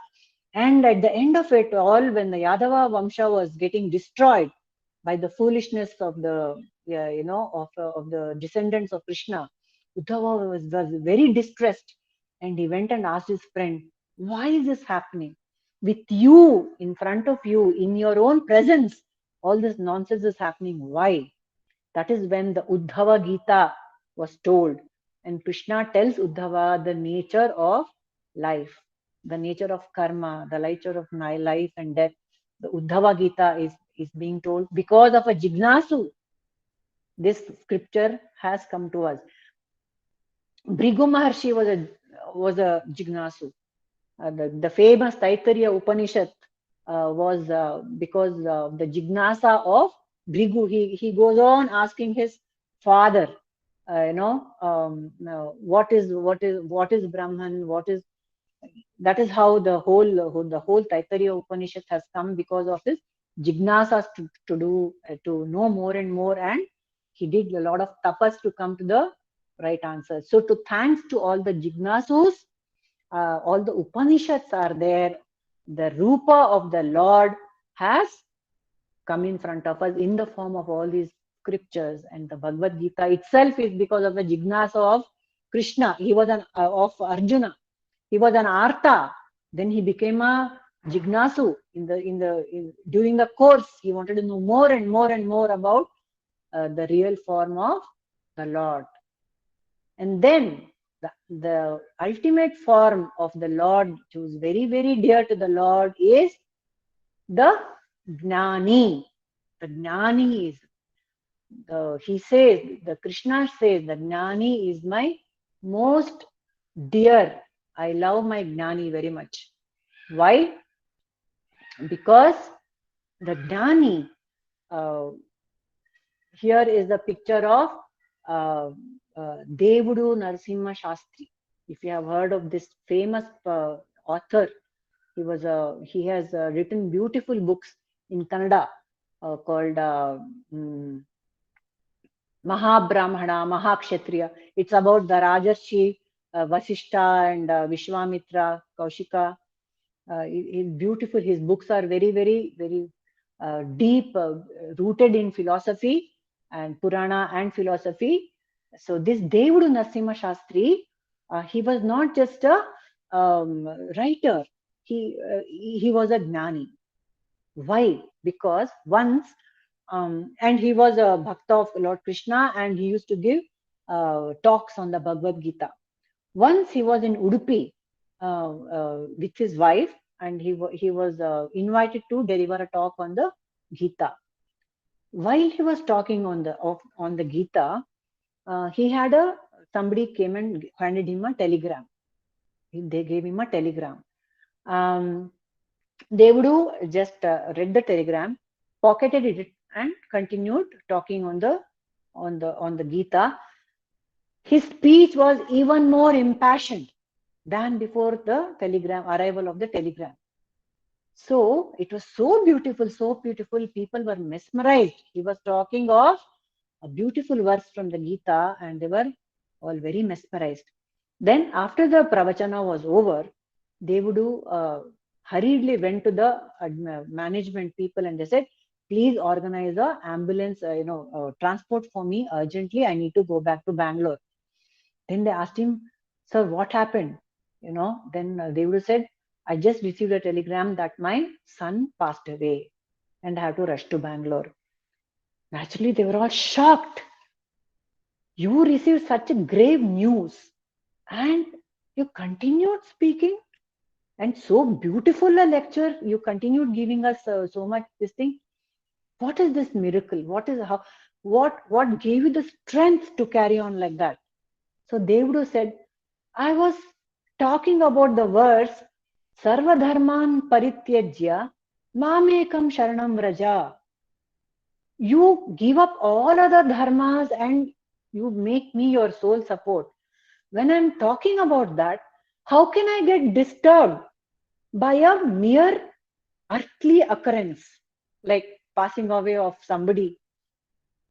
And at the end of it all, when the Yadava Vamsha was getting destroyed by the foolishness of the of the descendants of Krishna, Uddhava was very distressed, and he went and asked his friend, "Why is this happening? With you in front of you, in your own presence, all this nonsense is happening. Why?" That is when the Uddhava Gita was told, and Krishna tells Uddhava the nature of life, the nature of karma, the nature of my life and death. The Uddhava Gita is being told because of a Jignasu. This scripture has come to us. Bhrigu Maharshi was a Jignasu. The famous Taittiriya Upanishad was because of the Jignasa of Bhrigu. He goes on asking his father, what is Brahman? That is how the whole Taittiriya Upanishad has come, because of his Jignasas to know more and more, and he did a lot of tapas to come to the right answer. So to thanks to all the Jignasus, all the Upanishads are there. The Rupa of the Lord has come in front of us in the form of all these scriptures, and the Bhagavad Gita itself is because of the Jignasa of Krishna. He was of Arjuna. He was an Artha. Then he became a Jignasu during the course. He wanted to know more and more and more about the real form of the Lord. And then the ultimate form of the Lord, which was very, very dear to the Lord, is the Gnani. The Gnani is, he says, the Krishna says, the Gnani is my most dear. I love my Gnani very much. Why? Because the Gnani, here is the picture of Devudu Narasimha Shastri. If you have heard of this famous author, he has written beautiful books in Kannada called Mahabrahmana, Mahakshatriya. It's about the Rajarshi, Vasishta and Vishwamitra, Kaushika. He's beautiful. His books are very, very, very deep, rooted in philosophy and Purana and philosophy. So this Devudu Narasimha Shastri, he was not just a writer. He was a Gnani. Why? Because once, and he was a Bhakta of Lord Krishna, and he used to give talks on the Bhagavad Gita. Once he was in Udupi with his wife, and he was invited to deliver a talk on the Gita. While he was talking on the Gita, he had somebody came and handed him a telegram. They gave him a telegram. Devudu just read the telegram, pocketed it, and continued talking on the Gita. His speech was even more impassioned. than before the arrival of the telegram. So it was so beautiful, so beautiful. People were mesmerized. He was talking of a beautiful verse from the Gita, and they were all very mesmerized. Then, after the pravachana was over, they would hurriedly went to the management people and they said, "Please organize a ambulance, transport for me urgently. I need to go back to Bangalore." Then they asked him, "Sir, what happened?" Then they would have said, "I just received a telegram that my son passed away and I have to rush to Bangalore." Naturally, they were all shocked. You received such a grave news and you continued speaking, and so beautiful a lecture. You continued giving us so much this thing. What is this miracle? What gave you the strength to carry on like that? So they would have said, I was talking about the verse, Sarva Dharman Parityajya Mamekam Sharanam Vraja. You give up all other dharmas and you make me your sole support. When I'm talking about that, how can I get disturbed by a mere earthly occurrence, like passing away of somebody?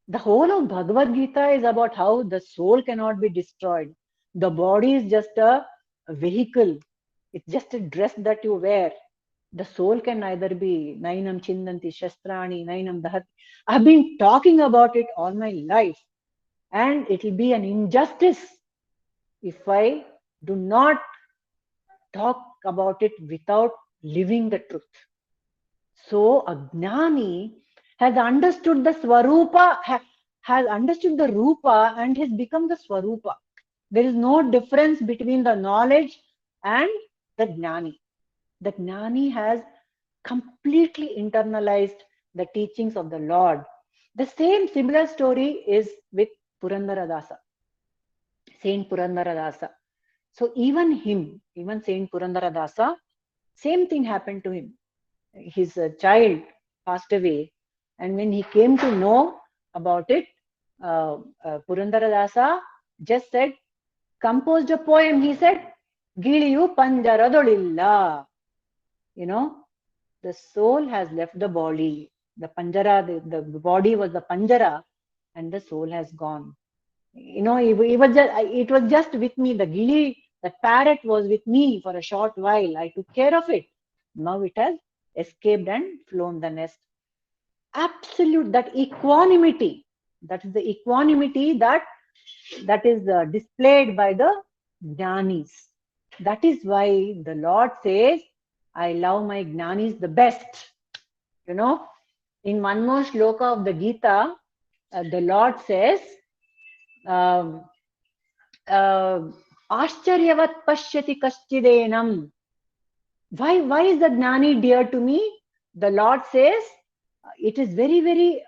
The whole of Bhagavad Gita is about how the soul cannot be destroyed. The body is just a vehicle. It's just a dress that you wear. The soul can neither be Nainam Chindanti Shastrani, Nainam Dahat. I've been talking about it all my life, and it will be an injustice if I do not talk about it without living the truth. So Ajnani has understood the Swarupa, has understood the Rupa and has become the Swarupa. There is no difference between the knowledge and the Jnani. The Jnani has completely internalized the teachings of the Lord. The same similar story is with Purandaradasa, Saint Purandaradasa. So even Saint Purandaradasa, same thing happened to him. His child passed away, and when he came to know about it, Purandaradasa just said, composed a poem. He said, Giliyu Panjaradolilla. The soul has left the body. The Panjara, the body was the Panjara, and the soul has gone. It was just with me. The gili, the parrot was with me for a short while. I took care of it. Now it has escaped and flown the nest. Absolute, that equanimity, that is the equanimity that is displayed by the jnanis. That is why the Lord says, I love my jnanis the best. In one more shloka of the Gita, the Lord says, Ascharyavat pashyati kashchidenam. Why is the jnani dear to me? The Lord says, it is very, very,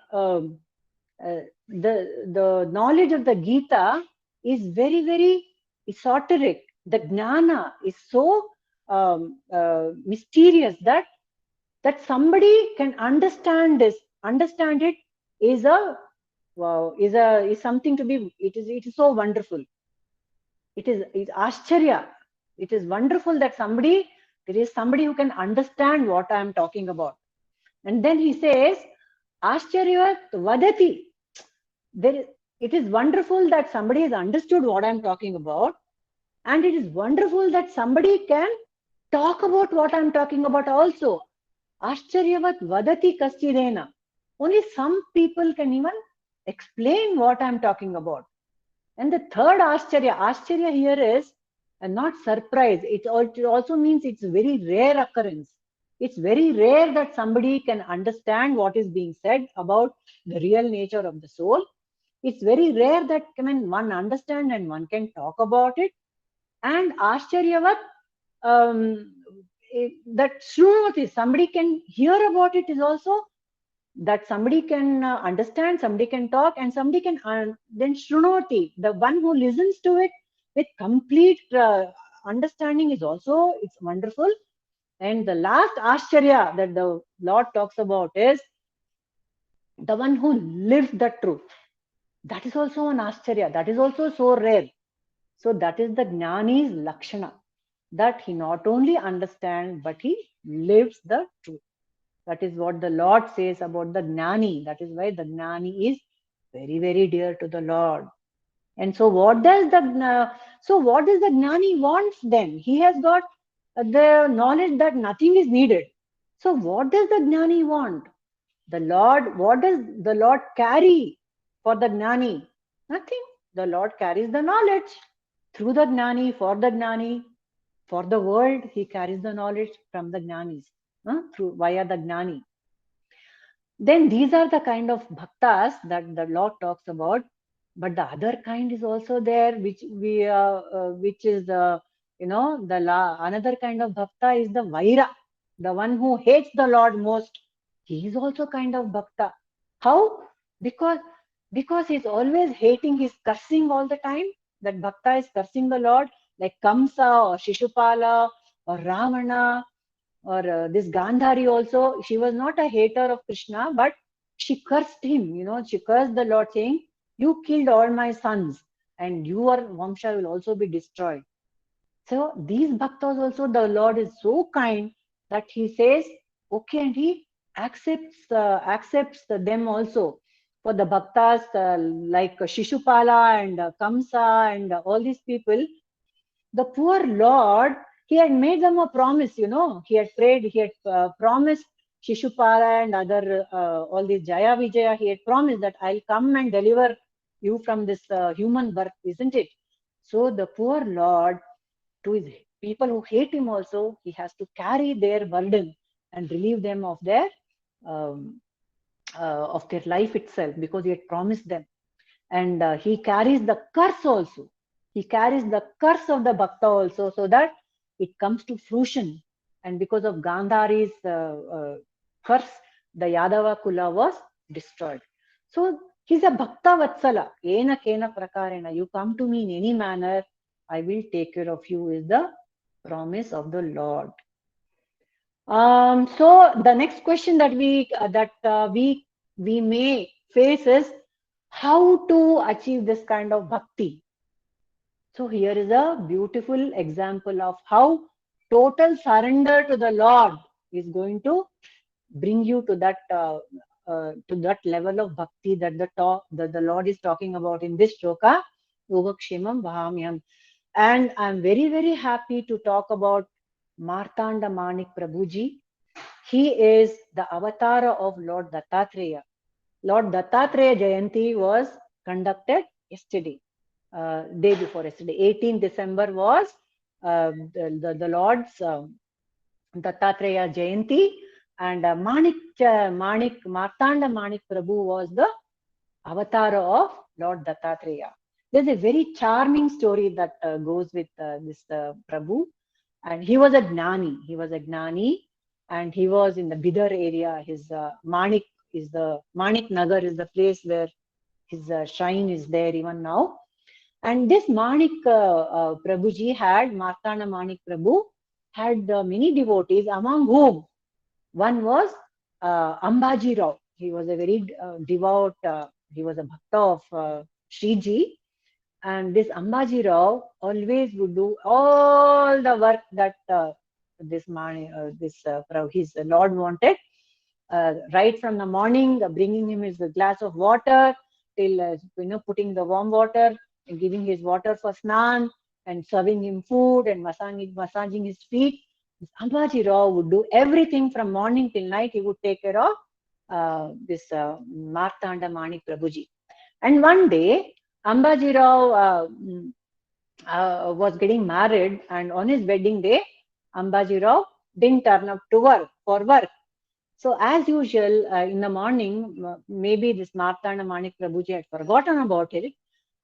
the knowledge of the Gita is very, very esoteric. The jnana is so mysterious that somebody can understand it is something to be, it is so wonderful. It's Ascharya. It is wonderful that there is somebody who can understand what I am talking about. And then he says, Ascharya vadati. It is wonderful that somebody has understood what I am talking about. And it is wonderful that somebody can talk about what I am talking about also. Ascharyavat vadati kaschidena. Only some people can even explain what I am talking about. And the third Ascharya here is not surprise. It also means it's a very rare occurrence. It's very rare that somebody can understand what is being said about the real nature of the soul. It's very rare that one understand and one can talk about it. And Ascharyavat, that Shrunoti, somebody can hear about it, is also that somebody can understand, somebody can talk, and somebody can then Shrunoti, the one who listens to it with complete understanding, is also, it's wonderful. And the last Ascharya that the Lord talks about is the one who lives the truth. That is also an Ascharya. That is also so rare. So that is the Jnani's Lakshana. that he not only understands, but he lives the truth. That is what the Lord says about the Gnani. That is why the Gnani is very, very dear to the Lord. And so what does the Gnani wants then? He has got the knowledge that nothing is needed. So what does the Gnani want? The Lord, what does the Lord carry for the Gnani? Nothing. The Lord carries the knowledge through the Gnani, for the Gnani, for the world. He carries the knowledge from the Gnanis, through via the Gnani. Then these are the kind of bhaktas that the Lord talks about. But the other kind is also there, which is another kind of bhakta is the Vaira, the one who hates the Lord most. He is also kind of bhakta. How? Because he's always hating, he's cursing all the time. That bhakta is cursing the Lord, like Kamsa or Shishupala or Ravana or this Gandhari also. She was not a hater of Krishna, but she cursed him. She cursed the Lord, saying, "You killed all my sons, and your Vamsha will also be destroyed." So these bhaktas also, the Lord is so kind that he says, okay, and he accepts them also. For the bhaktas like Shishupala and Kamsa and all these people, the poor Lord, he had made them a promise, he had prayed, he had promised Shishupala and other, all these Jaya Vijaya, he had promised that I'll come and deliver you from this human birth, isn't it? So the poor Lord, to his people who hate him also, he has to carry their burden and relieve them um, of their life itself, because he had promised them. And he carries the curse also. He carries the curse of the bhakta also, so that it comes to fruition. And because of Gandhari's curse, the Yadava Kula was destroyed. So he's a bhakta vatsala. Ena kena prakarena. You come to me in any manner, I will take care of you, is the promise of the Lord. So the next question that we may face is how to achieve this kind of bhakti. So here is a beautiful example of how total surrender to the Lord is going to bring you to that level of bhakti that the Lord is talking about in this shloka, Yogakshemam Vahamyam. And I'm very, very happy to talk about Martanda Manik Prabhuji. He is the avatar of Lord Dattatreya. Lord Dattatreya Jayanti was conducted yesterday, day before yesterday. 18 December was the Lord's Dattatreya Jayanti, and Martanda Manik Prabhu was the avatar of Lord Dattatreya. There's a very charming story that goes with this Prabhu, and he was a Gnani. He was a Gnani, and he was in the Bidar area. His Manik Nagar is the place where his shrine is there even now. And this Manik Prabhuji had, Martanda Manik Prabhu had many devotees, among whom one was Ambaji Rao. He was a very devout, he was a bhakta of Shriji. And this Ambaji Rao always would do all the work that his Lord wanted. Right from the morning, bringing him his glass of water, till putting the warm water and giving his water for snan, and serving him food and massaging his feet. Ambaji Rao would do everything from morning till night. He would take care of this Martanda Manik Prabhuji. And one day, Ambaji Rao was getting married, and on his wedding day, Ambaji Rao didn't turn up to for work. So as usual, in the morning, maybe this Martanda Manik Prabhuji had forgotten about it.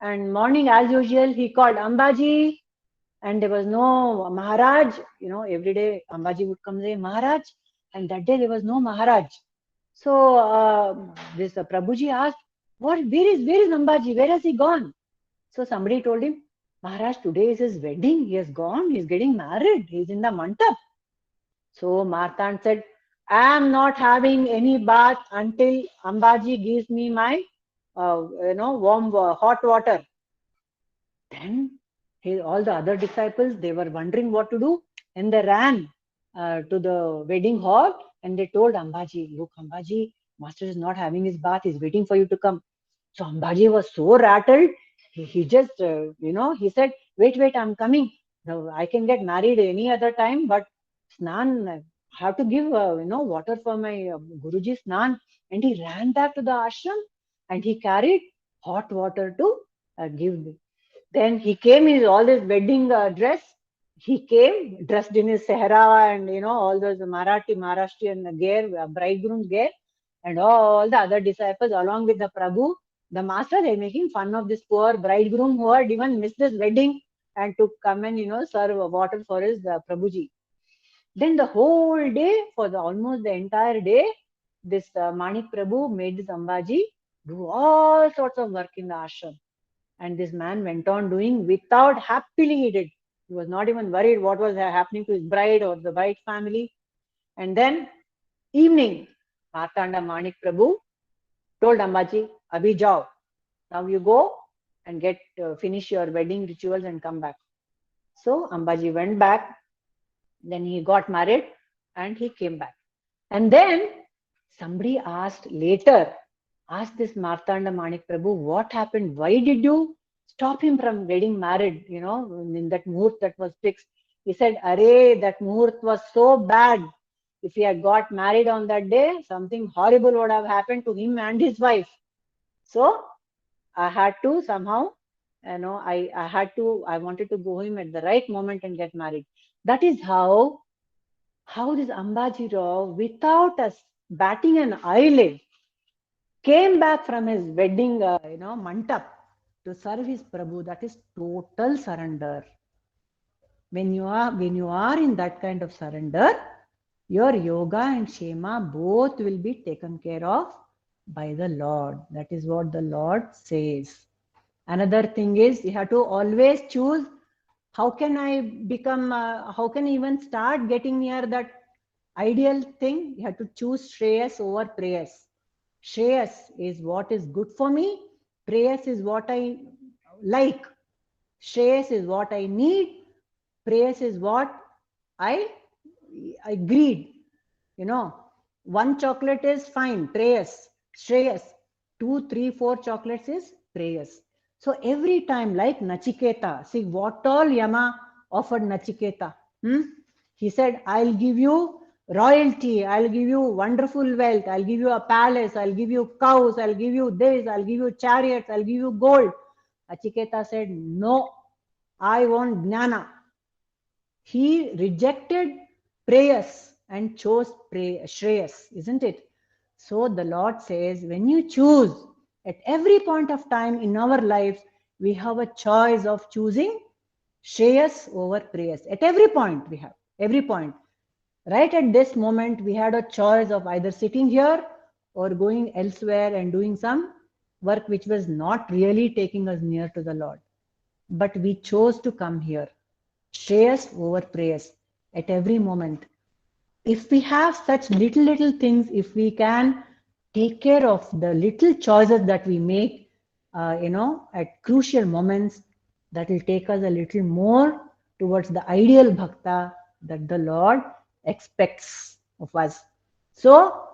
And morning, as usual, he called Ambaji, and there was no Maharaj. Every day Ambaji would come say, Maharaj, and that day there was no Maharaj. So this Prabhuji asked, where is Ambaji? Where has he gone? So somebody told him, Maharaj, today is his wedding. He has gone. He's getting married. He's in the mantap. So Martand said, I am not having any bath until Ambaji gives me my, warm, hot water. Then all the other disciples, they were wondering what to do, and they ran to the wedding hall, and they told Ambaji, look, Ambaji, master is not having his bath, he's waiting for you to come. So Ambaji was so rattled, he just, he said, wait, I'm coming. No, I can get married any other time, but Snan, I have to give, water for my Guruji Snan. And he ran back to the ashram and he carried hot water to give me. Then he came in all this wedding dress. He came dressed in his sehra and all those Maharashtrian gear, bridegroom's gear, and all the other disciples along with the Prabhu, the master, they're making fun of this poor bridegroom who had even missed his wedding and to come and serve water for his Prabhuji. Then the whole day, for almost the entire day, this Manik Prabhu made this Ambaji do all sorts of work in the ashram. And this man went on doing without, happily he did. He was not even worried what was happening to his bride or the bride family. And then evening, Martanda Manik Prabhu told Ambaji, Abhi jao. Now you go and finish your wedding rituals and come back. So Ambaji went back. Then he got married and he came back. And then somebody asked this Martanda Manik Prabhu, what happened? Why did you stop him from getting married, in that muhurt that was fixed? He said, Arey, that muhurt was so bad. If he had got married on that day, something horrible would have happened to him and his wife. So I had to somehow, I wanted to go him at the right moment and get married. That is how this Ambaji Rao, without us batting an eyelid, came back from his wedding, mantap to serve his Prabhu. That is total surrender. When you are in that kind of surrender, your yoga and Shema both will be taken care of by the Lord. That is what the Lord says. Another thing is, you have to always choose, how can I even start getting near that ideal thing? You have to choose Shreyas over Prayas. Shreyas is what is good for me. Prayas is what I like. Shreyas is what I need. Prayas is what I greed. One chocolate is fine, Prayas. Shreyas. 2, 3, 4 chocolates is Prayas. So every time, like Nachiketa, see what all Yama offered Nachiketa. He said, I'll give you royalty, I'll give you wonderful wealth, I'll give you a palace, I'll give you cows, I'll give you this, I'll give you chariots, I'll give you gold. Nachiketa said, no, I want Jnana. He rejected Prayas and chose Shreyas, isn't it? So the Lord says, when you choose, at every point of time in our lives, we have a choice of choosing Shreyas over Prayas. At every point we have, every point. Right at this moment, we had a choice of either sitting here or going elsewhere and doing some work which was not really taking us near to the Lord. But we chose to come here. Shreyas over Prayas at every moment. If we have such little things, if we can take care of the little choices that we make, at crucial moments, that will take us a little more towards the ideal bhakta that the Lord expects of us. So,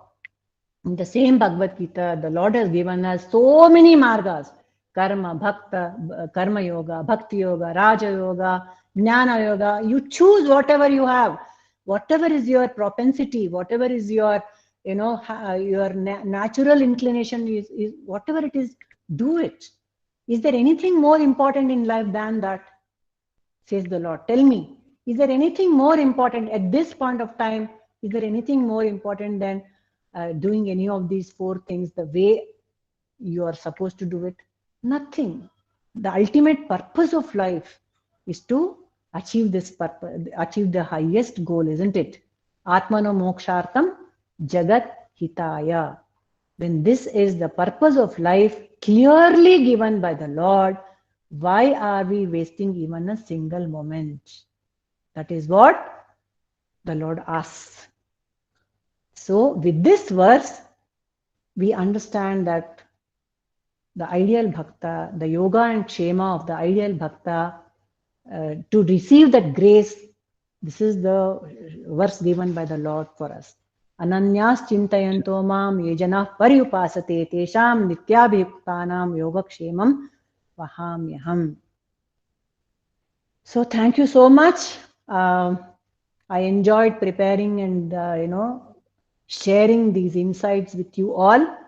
in the same Bhagavad Gita, the Lord has given us so many margas: karma, bhakta, karma yoga, bhakti yoga, raja yoga, jnana yoga. You choose whatever you have, whatever is your propensity, whatever is your, your natural inclination is whatever it is, do it. Is there anything more important in life than that? Says the Lord. Tell me, is there anything more important at this point of time? Is there anything more important than doing any of these 4 things the way you are supposed to do it? Nothing. The ultimate purpose of life is to achieve this purpose, achieve the highest goal, isn't it? Atmano mokshartam jagat hitaya. When this is the purpose of life clearly given by the Lord, why are we wasting even a single moment? That is what the Lord asks. So with this verse, we understand that the ideal bhakta, the yoga and kshema of the ideal bhakta to receive that grace. This is the verse given by the Lord for us. Ananyas chintayanto mam ye janah paryupasate tesham nityabhiktanam yogakshemam vahamyaham. So thank you so much. I enjoyed preparing and sharing these insights with you all.